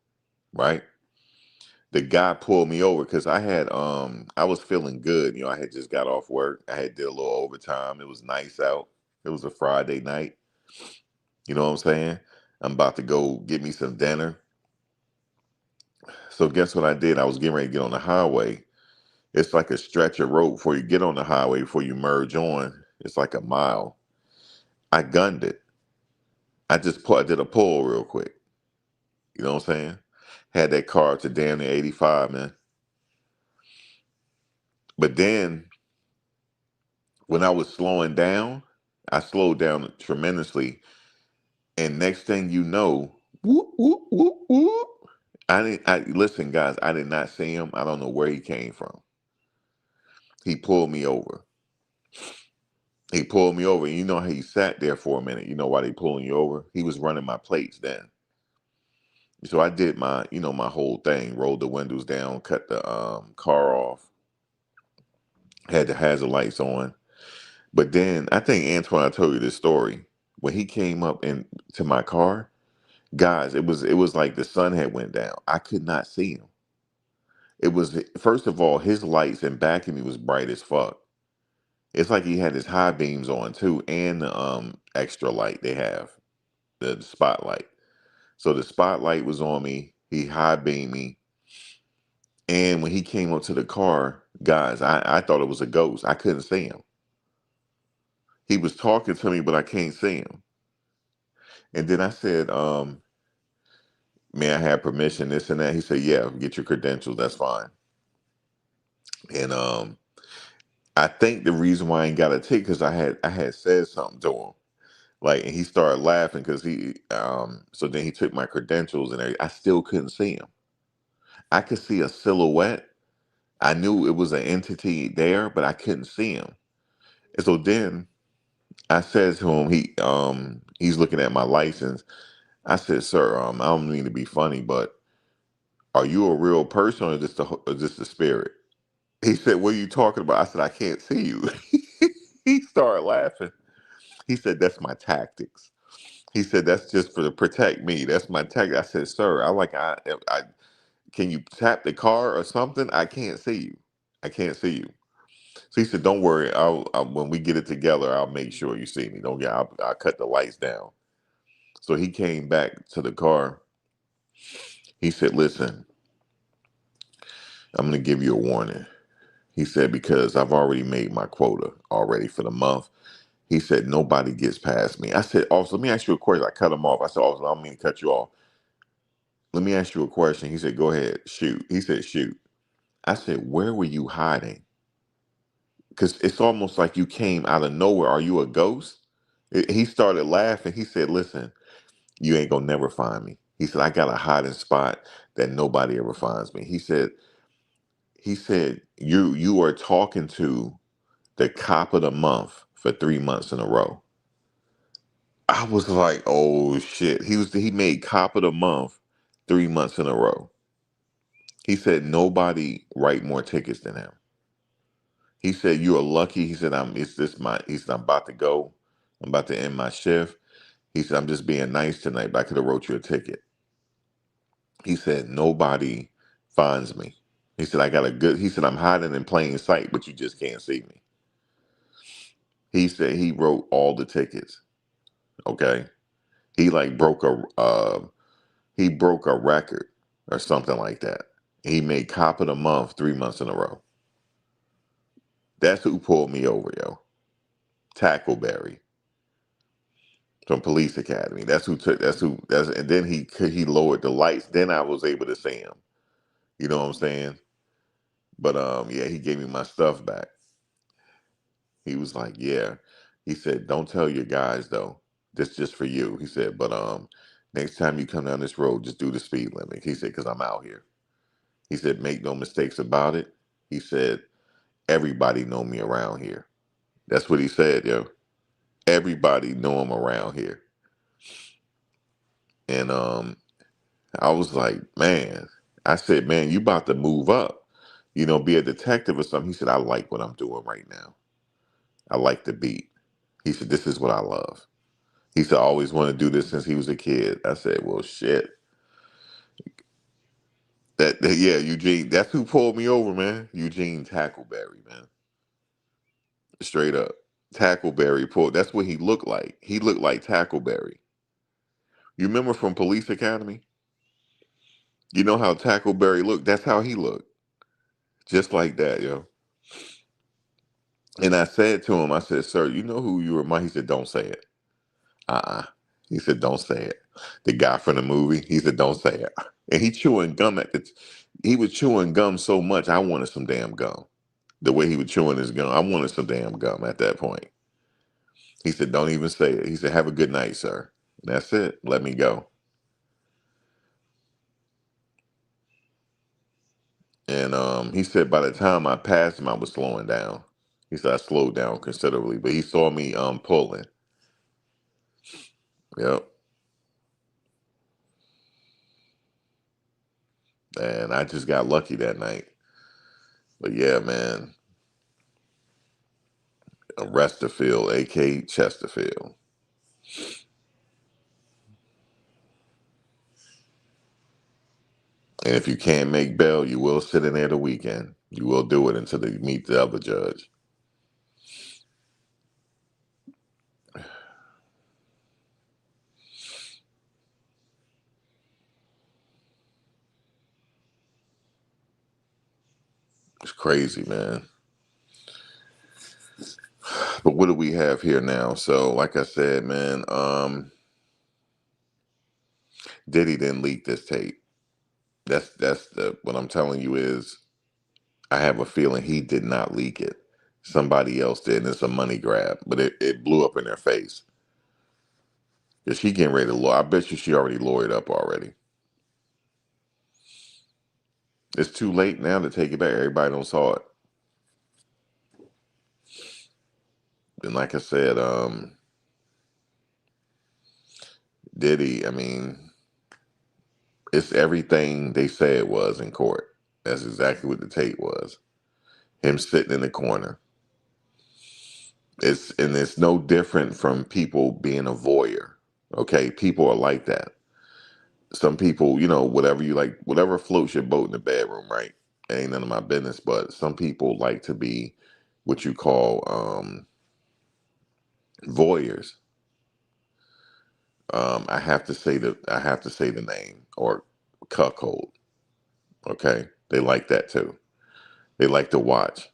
right? The guy pulled me over because I was feeling good. I had just got off work. I had did a little overtime. It was nice out. It was a Friday night. You know what I'm saying? I'm about to go get me some dinner. So guess what I did? I was getting ready to get on the highway. It's like a stretch of road before you get on the highway, before you merge on. It's like a mile. I gunned it. I did a pull real quick. You know what I'm saying? Had that car to damn near 85, man. But then when I was slowing down, I slowed down tremendously. And next thing you know, whoop, whoop, whoop, whoop. Listen, guys, I did not see him. I don't know where he came from. He pulled me over. He pulled me over. And you know how he sat there for a minute. You know why they pulling you over? He was running my plates then. So I did my whole thing, rolled the windows down, cut the car off, had the hazard lights on. But then I think Antoine, I told you this story. When he came up to my car, guys, it was like the sun had went down. I could not see him. It was, first of all, his lights in back of me was bright as fuck. It's like he had his high beams on too, and the extra light they have, the spotlight. So the spotlight was on me. He high beamed me, and when he came up to the car, guys, I thought it was a ghost. I couldn't see him. He was talking to me, but I can't see him. And then I said, may I have permission, this and that? He said, yeah, get your credentials, that's fine. And I think the reason why I ain't got a ticket because I had said something to him. Like, and he started laughing because so then he took my credentials and I still couldn't see him. I could see a silhouette. I knew it was an entity there, but I couldn't see him. And so then I said to him, he's looking at my license. I said, sir, I don't mean to be funny, but are you a real person or just a spirit? He said, what are you talking about? I said, I can't see you. He started laughing. He said, that's my tactics. He said, that's just for to protect me. That's my tactic. I said, sir, I can you tap the car or something? I can't see you. I can't see you. So he said, don't worry. When we get it together, I'll make sure you see me. Don't get, I'll cut the lights down. So he came back to the car. He said, listen, I'm going to give you a warning. He said, because I've already made my quota already for the month. He said, nobody gets past me. I said, officer, let me ask you a question. I cut him off. I said, officer, I don't mean to cut you off. Let me ask you a question. He said, go ahead, shoot. He said, shoot. I said, where were you hiding? Because it's almost like you came out of nowhere. Are you a ghost? He started laughing. He said, listen, you ain't gonna never find me. He said, I got a hiding spot that nobody ever finds me. He said, you are talking to the cop of the month for 3 months in a row. I was like, oh shit. He made cop of the month 3 months in a row. He said nobody write more tickets than him. He said, you are lucky. He said, he said, I'm about to go. I'm about to end my shift. He said, I'm just being nice tonight, but I could have wrote you a ticket. He said, nobody finds me. He said, I got a good, he said, I'm hiding in plain sight, but you just can't see me. He said he wrote all the tickets. Okay. He like he broke a record or something like that. He made cop of the month 3 months in a row. That's who pulled me over, yo. Tackleberry from Police Academy. And then he lowered the lights. Then I was able to see him. You know what I'm saying? But yeah, he gave me my stuff back. He was like, yeah. He said, don't tell your guys though. This just for you. He said, but next time you come down this road, just do the speed limit. He said, because I'm out here. He said, make no mistakes about it. He said, everybody know me around here. That's what he said, yo. Everybody know him around here. And I was like, man. I said, man, you about to move up. You know, be a detective or something. He said, I like what I'm doing right now. I like the beat. He said, this is what I love. He said, I always wanted to do this since he was a kid. I said, well, shit. Yeah, Eugene, that's who pulled me over, man. Eugene Tackleberry, man. Straight up. Tackleberry pulled. That's what he looked like. He looked like Tackleberry. You remember from Police Academy? You know how Tackleberry looked? That's how he looked. Just like that, yo. And I said to him, I said, sir, you know who you remind? He said, don't say it. Uh-uh. He said, don't say it. The guy from the movie, he said, don't say it. And he was chewing gum so much, I wanted some damn gum. The way he was chewing his gum, I wanted some damn gum at that point. He said, don't even say it. He said, have a good night, sir. And that's it. Let me go. And he said, by the time I passed him, I was slowing down. He said, I slowed down considerably, but he saw me pulling. Yep. And I just got lucky that night. But yeah, man, Chesterfield, a.k.a. Chesterfield. And if you can't make bail, you will sit in there the weekend. You will do it until they meet the other judge. It's crazy, man. But what do we have here now? So, like I said, man, Diddy didn't leak this tape. That's the what I'm telling you is I have a feeling he did not leak it. Somebody else did, and it's a money grab. But it blew up in their face. Because she getting ready to lawyer. I bet you she already lawyered up already. It's too late now to take it back. Everybody don't saw it. And like I said, Diddy, I mean, it's everything they say it was in court. That's exactly what the tape was. Him sitting in the corner. It's no different from people being a voyeur. Okay, people are like that. Some people, you know, whatever you like, whatever floats your boat in the bedroom, right? It ain't none of my business. But some people like to be what you call voyeurs. I have to say the name or cuckold. Okay, they like that too. They like to watch,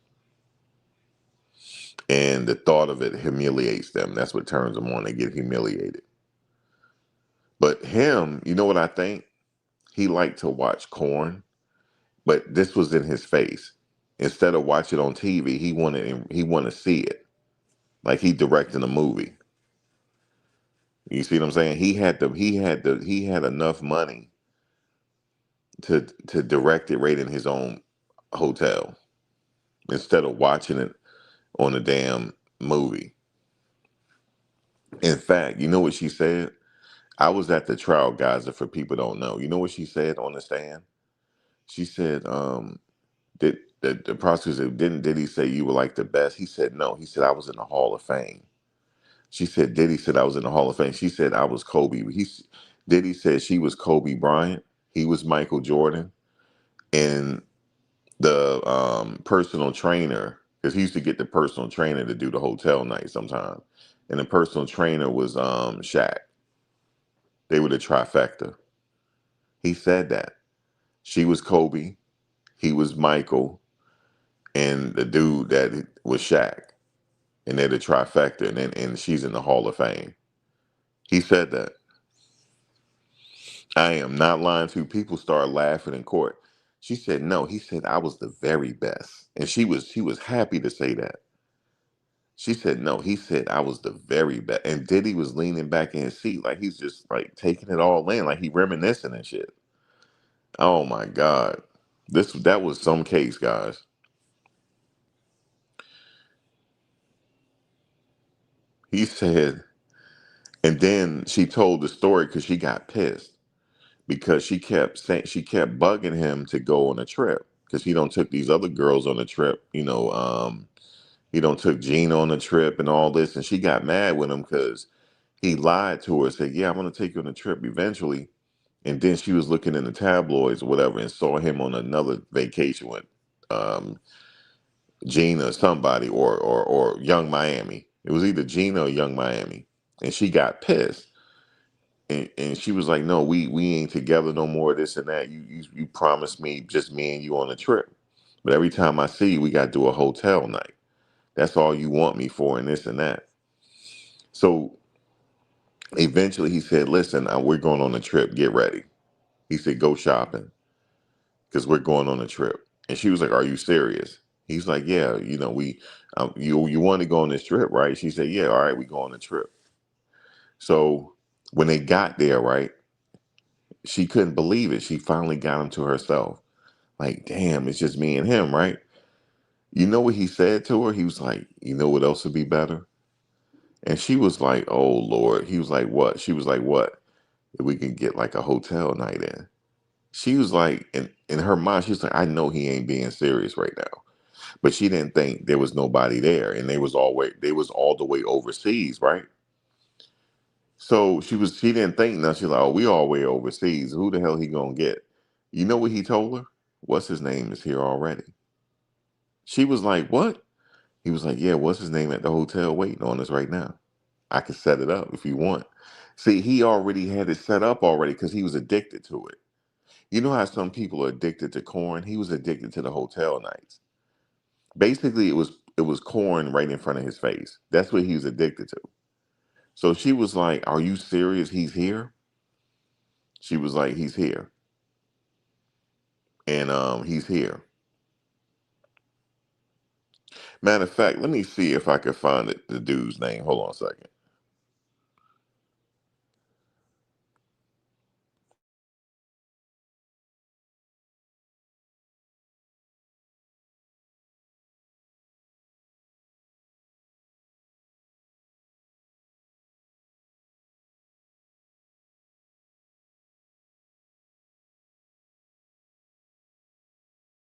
and the thought of it humiliates them. That's what turns them on. They get humiliated. But him, you know what I think? He liked to watch corn, but this was in his face. Instead of watching on TV, he wanted to see it, like he directing a movie. You see what I'm saying? He had enough money to direct it right in his own hotel instead of watching it on a damn movie. In fact, you know what she said? I was at the trial, guys, if for people don't know. You know what she said on the stand? She said, did the prosecutor said, did he say you were like the best? He said no. He said I was in the Hall of Fame. She said, Diddy said I was in the Hall of Fame. She said I was Kobe. Diddy said she was Kobe Bryant. He was Michael Jordan, and the personal trainer, because he used to get the personal trainer to do the hotel night sometime, and the personal trainer was Shaq. They were the trifecta. He said that she was Kobe, he was Michael, and the dude that was Shaq, and they're the trifecta, and she's in the Hall of Fame. He said that. I am not lying to you. People started laughing in court. She said no. He said I was the very best, and she was happy to say that. She said no. He said I was the very best, and Diddy was leaning back in his seat like he's just like taking it all in, like he reminiscing and shit. Oh my God, that was some case, guys. He said, and then she told the story because she got pissed because she kept bugging him to go on a trip because he don't took these other girls on a trip. He don't took Gina on a trip and all this, and she got mad with him because he lied to her, said, "Yeah, I'm gonna take you on a trip eventually," and then she was looking in the tabloids or whatever and saw him on another vacation with um, Gina, somebody, or Young Miami. It was either Gina or Young Miami, and she got pissed. And she was like, "No, we ain't together no more. This and that. You promised me just me and you on a trip, but every time I see you, we got to do a hotel night. That's all you want me for, and this and that." So eventually, he said, "Listen, we're going on a trip. Get ready." He said, "Go shopping because we're going on a trip." And she was like, "Are you serious?" He's like, "Yeah. You want to go on this trip, right?" She said, "Yeah. All right, we go on a trip." So when they got there, right, she couldn't believe it. She finally got him to herself. Like, damn, it's just me and him, right? You know what he said to her? He was like, "You know what else would be better?" And she was like, "Oh Lord." He was like, "What?" She was like, "What? If we can get like a hotel night in." She was like, in her mind, she was like, "I know he ain't being serious right now." But she didn't think there was nobody there, and they was all the way overseas, right? So she didn't think now. She's like, "Oh, we all the way overseas. Who the hell he gonna get?" You know what he told her? What's his name is here already. She was like, "What?" He was like, "Yeah, what's his name at the hotel waiting on us right now? I can set it up if you want." See, he already had it set up already because he was addicted to it. You know how some people are addicted to corn? He was addicted to the hotel nights. Basically, it was corn right in front of his face. That's what he was addicted to. So she was like, "Are you serious? He's here?" She was like, "He's here." And he's here. Matter of fact, let me see if I can find the dude's name. Hold on a second.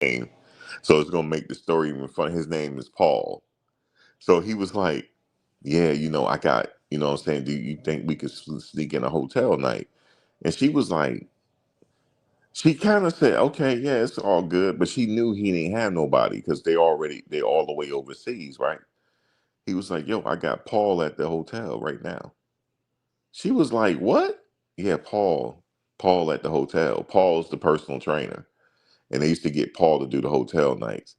Name. So it's gonna make the story even fun. His name is Paul. So he was like, "Yeah, I got, what I'm saying, do you think we could sneak in a hotel night?" And she was like, she kind of said, "Okay, yeah, it's all good," but she knew he didn't have nobody because they all the way overseas, right? He was like, "Yo, I got Paul at the hotel right now." She was like, "What?" "Yeah, Paul at the hotel. Paul's the personal trainer, and they used to get Paul to do the hotel nights."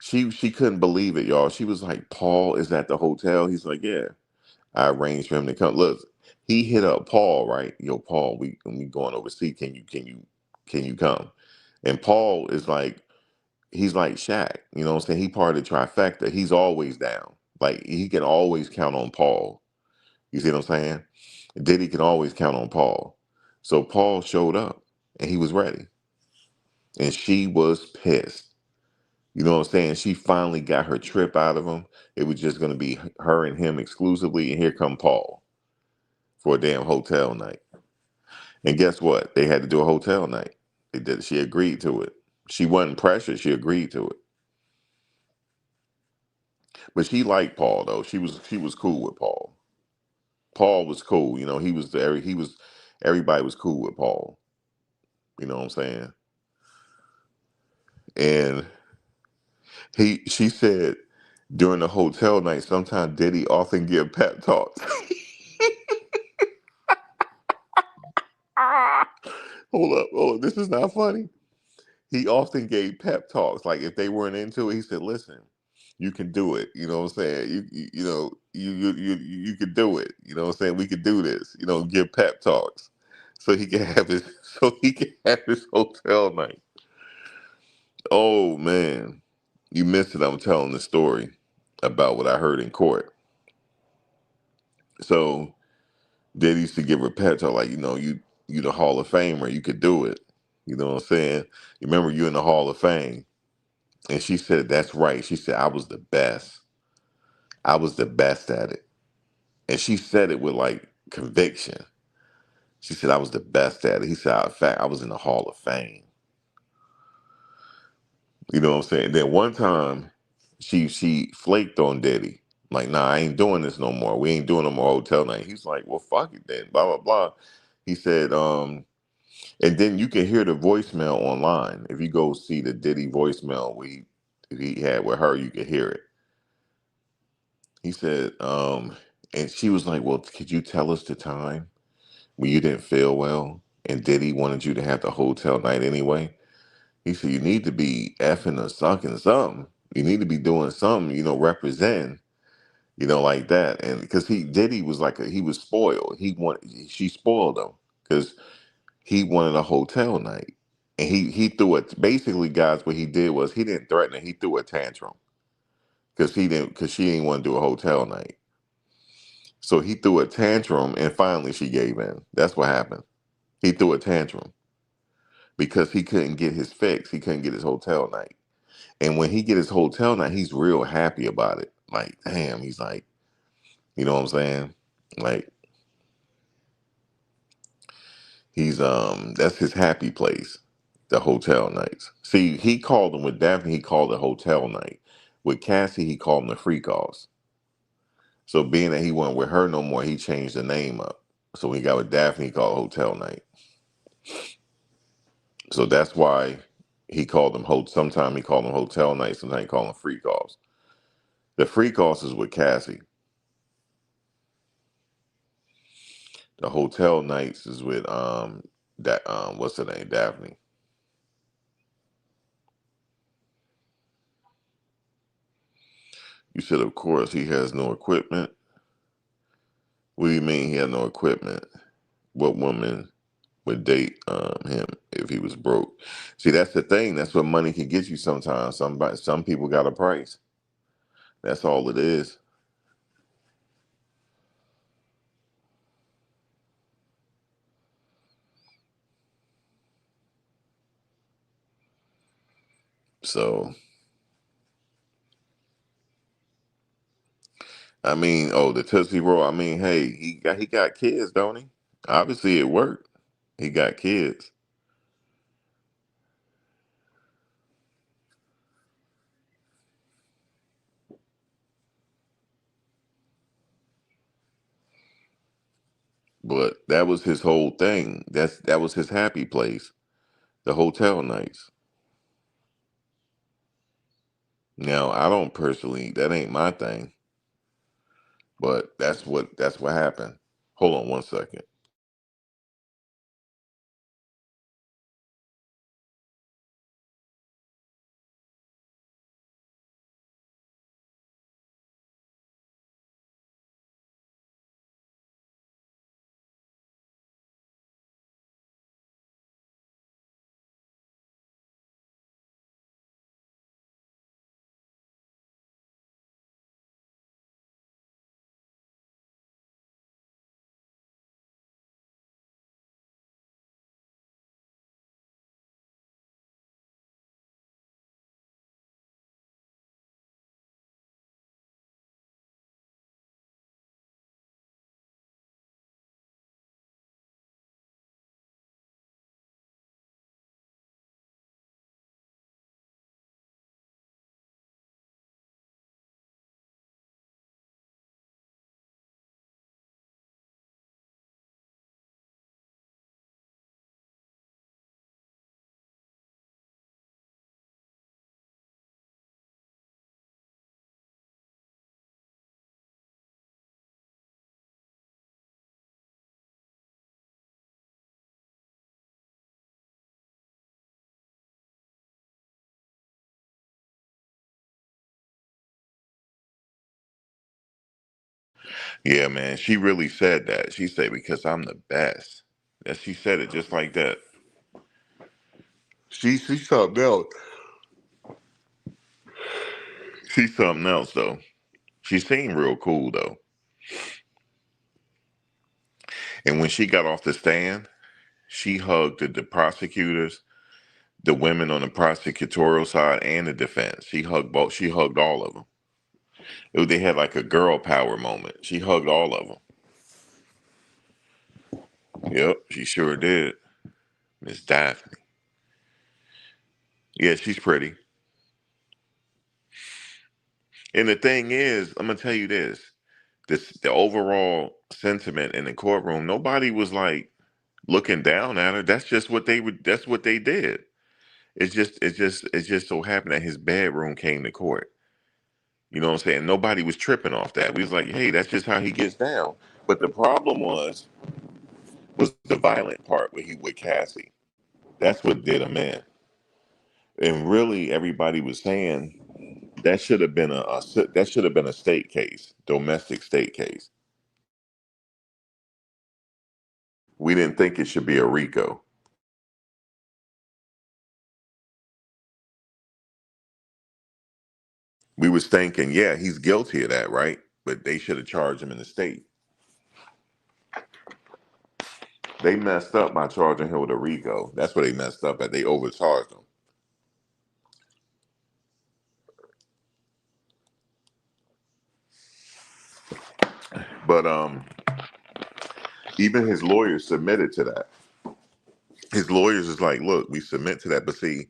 She couldn't believe it, y'all. She was like, "Paul is at the hotel." He's like, "Yeah, I arranged for him to come." Look, he hit up Paul, right? "Yo, Paul, we going overseas. Can you come?" And Paul is like, he's like Shaq. You know what I'm saying? He part of the trifecta. He's always down. Like he can always count on Paul. You see what I'm saying? Diddy can always count on Paul. So Paul showed up and he was ready. And she was pissed. You know what I'm saying? She finally got her trip out of him. It was just going to be her and him exclusively. And here come Paul for a damn hotel night. And guess what? They had to do a hotel night. They did. She agreed to it. She wasn't pressured. She agreed to it. But she liked Paul though. She was cool with Paul. Paul was cool. He was everybody was cool with Paul. You know what I'm saying? And she said during the hotel night, sometimes Diddy often give pep talks. Hold up. This is not funny. He often gave pep talks. Like if they weren't into it, he said, "Listen, you can do it." You know what I'm saying? You could do it. You know what I'm saying? We could do this. Give pep talks, so he can have his hotel night. Oh man, you missed it. I'm telling the story about what I heard in court. So Diddy used to give her pep talk, like you the Hall of Famer. You could do it. You know what I'm saying? You remember you in the Hall of Fame. And she said, "That's right." She said, "I was the best. I was the best at it." And she said it with like conviction. She said, "I was the best at it." He said, "In fact, I was in the Hall of Fame." You know what I'm saying? Then one time, she flaked on Diddy. Like, "Nah, I ain't doing this no more. We ain't doing no more hotel night." He's like, "Well, fuck it then." Blah blah blah. He said, and then you can hear the voicemail online. If you go see the Diddy voicemail he had with her, you can hear it. He said, and she was like, "Well, could you tell us the time when you didn't feel well and Diddy wanted you to have the hotel night anyway?" He said, "You need to be effing or sucking something. You need to be doing something, representing, like that." And because Diddy was he was spoiled. She spoiled him because he wanted a hotel night. And he threw it. Basically, guys, what he did was he didn't threaten her. He threw a tantrum because she didn't want to do a hotel night. So he threw a tantrum, and finally she gave in. That's what happened. He threw a tantrum because he couldn't get his fix. He couldn't get his hotel night. And when he get his hotel night, he's real happy about it. Like, damn, he's like, you know what I'm saying? Like, he's that's his happy place, the hotel nights. See, he called them with Daphne. He called it hotel night. With Cassie, he called them the free calls. So being that he wasn't with her no more, he changed the name up. So when he got with Daphne, he called hotel night. So that's why he called them sometime he called them hotel nights, sometimes he called them free calls. The free calls is with Cassie. The hotel nights is with that what's her name? Daphne. You said of course he has no equipment. What do you mean he had no equipment? What woman would date him if he was broke? See, that's the thing. That's what money can get you sometimes. Some people got a price. That's all it is. So I mean, oh, the Tootsie Roll. I mean, hey, he got kids, don't he? Obviously, it worked. He got kids, but that was his whole thing. That was his happy place, the hotel nights. Now, I don't personally. That ain't my thing, but that's what happened. Hold on one second. Yeah, man. She really said that. She said, because I'm the best. That she said it just like that. She's something else. She's something else though. She seemed real cool though. And when she got off the stand, she hugged the prosecutors, the women on the prosecutorial side, and the defense. She hugged both. She hugged all of them. They had like a girl power moment. She hugged all of them. Yep, she sure did. Miss Daphne. Yeah, she's pretty. And the thing is, I'm gonna tell you this: the overall sentiment in the courtroom, nobody was like looking down at her. That's just what they would. That's what they did. It just so happened that his bedroom came to court. You know what I'm saying? Nobody was tripping off that. We was like, hey, that's just how he gets down. But the problem was the violent part where he with Cassie. That's what did him in. And really, everybody was saying that should have been that should have been a state case, domestic state case. We didn't think it should be a RICO. We was thinking, yeah, he's guilty of that, right? But they should have charged him in the state. They messed up by charging him with a RICO. That's what they messed up at. They overcharged him. But even his lawyers submitted to that. His lawyers is like, look, we submit to that, but see,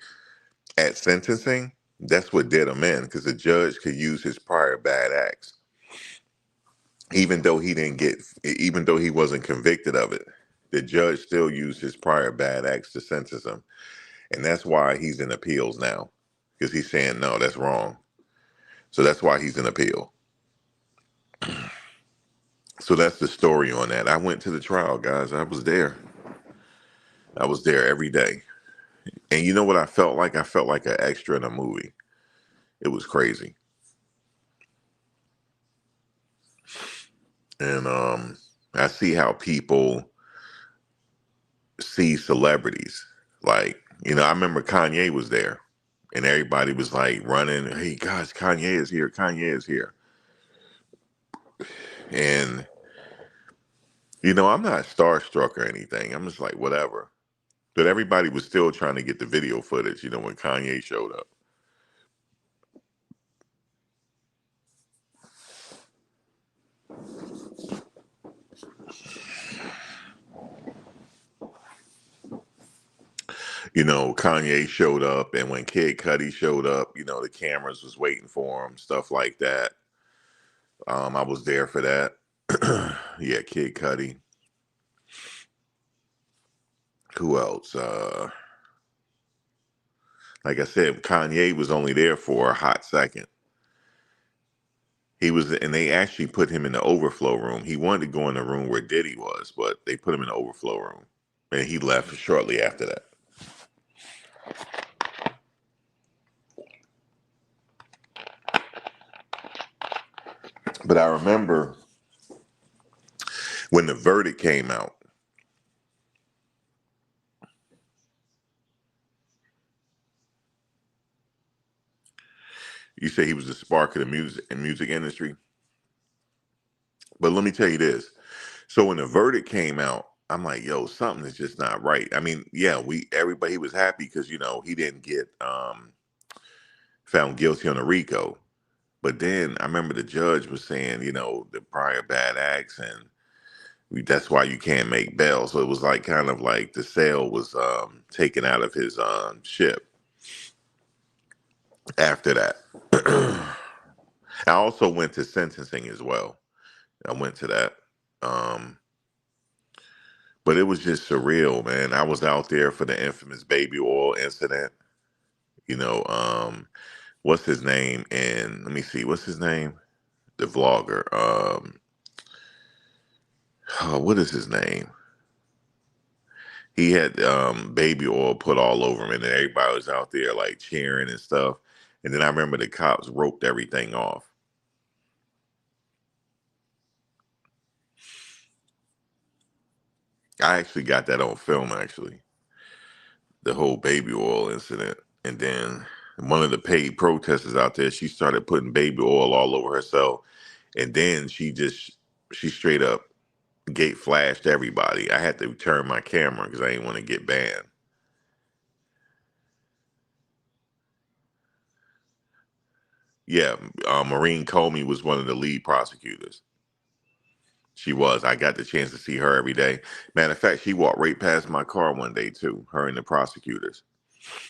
at sentencing, that's what did him in because the judge could use his prior bad acts, even though he didn't get, even though he wasn't convicted of it. The judge still used his prior bad acts to sentence him, and that's why he's in appeals now because he's saying no, that's wrong. So that's why he's in appeal. So that's the story on that. I went to the trial, guys. I was there. I was there every day. And you know what I felt like? I felt like an extra in a movie. It was crazy. And I see how people see celebrities. Like, I remember Kanye was there and everybody was like running, hey guys, Kanye is here, Kanye is here. And, I'm not starstruck or anything. I'm just like, whatever. But everybody was still trying to get the video footage, when Kanye showed up. Kanye showed up, and when Kid Cudi showed up, the cameras was waiting for him, stuff like that. I was there for that. Yeah, Kid Cudi. Who else? Like I said, Kanye was only there for a hot second. He was, and they actually put him in the overflow room. He wanted to go in the room where Diddy was, but they put him in the overflow room, and he left shortly after that. But I remember when the verdict came out. You say he was the spark of the music industry, but let me tell you this. So when the verdict came out, I'm like, yo, something is just not right. I mean, yeah, everybody was happy because he didn't get found guilty on a RICO. But then I remember the judge was saying, the prior bad acts, and that's why you can't make bail. So it was like kind of like the sale was taken out of his ship after that. I also went to sentencing as well. I went to that. Um, but it was just surreal, man. I was out there for the infamous baby oil incident. What's his name? And let me see, what's his name? The vlogger. Oh, what is his name? He had baby oil put all over him, and then everybody was out there like cheering and stuff. And then I remember the cops roped everything off. I actually got that on film, actually, the whole baby oil incident. And then one of the paid protesters out there, she started putting baby oil all over herself. And then she straight up gate flashed everybody. I had to turn my camera because I didn't want to get banned. Yeah, Maureen Comey was one of the lead prosecutors. She was. I got the chance to see her every day. Matter of fact, she walked right past my car one day too. Her and the prosecutors.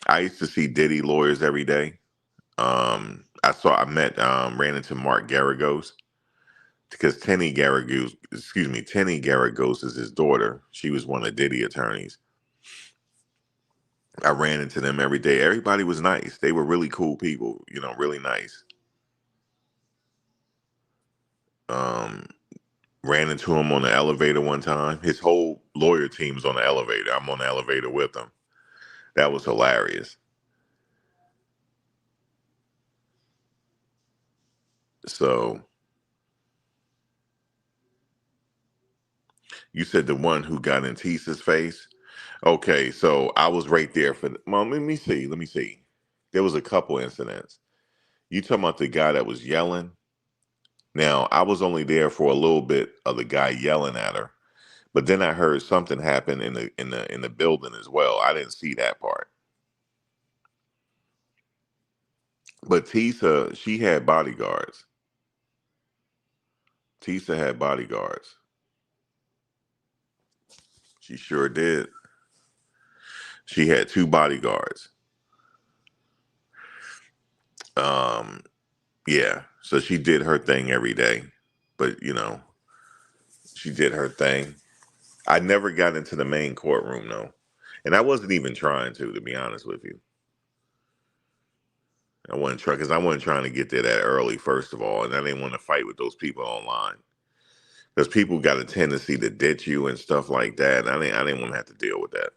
I used to see Diddy lawyers every day. Ran into Mark Garagos because Tenny Garagos is his daughter. She was one of Diddy attorneys. I ran into them every day. Everybody was nice. They were really cool people, really nice. Um, Ran into him on the elevator one time. His whole lawyer team's on the elevator. I'm on the elevator with them. That was hilarious. So you said the one who got in Tisa's face? Okay, so I was right there for well, let me see. Let me see. There was a couple incidents. You talking about the guy that was yelling? Now, I was only there for a little bit of the guy yelling at her, but then I heard something happen in the building as well. I didn't see that part. But Tisa, she had bodyguards. Tisa had bodyguards. She sure did. She had two bodyguards. Um, yeah. So she did her thing every day. But she did her thing. I never got into the main courtroom though. And I wasn't even trying to be honest with you. I wasn't trying because I wasn't trying to get there that early, first of all, and I didn't want to fight with those people online. Because people got a tendency to ditch you and stuff like that. And I didn't want to have to deal with that.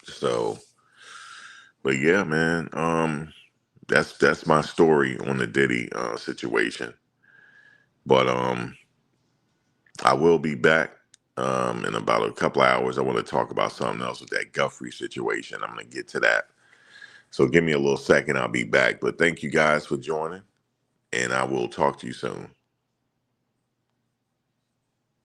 So, but yeah, man, that's my story on the Diddy situation. But I will be back in about a couple of hours. I want to talk about something else with that Guthrie situation. I'm going to get to that. So give me a little second. I'll be back. But thank you guys for joining, and I will talk to you soon.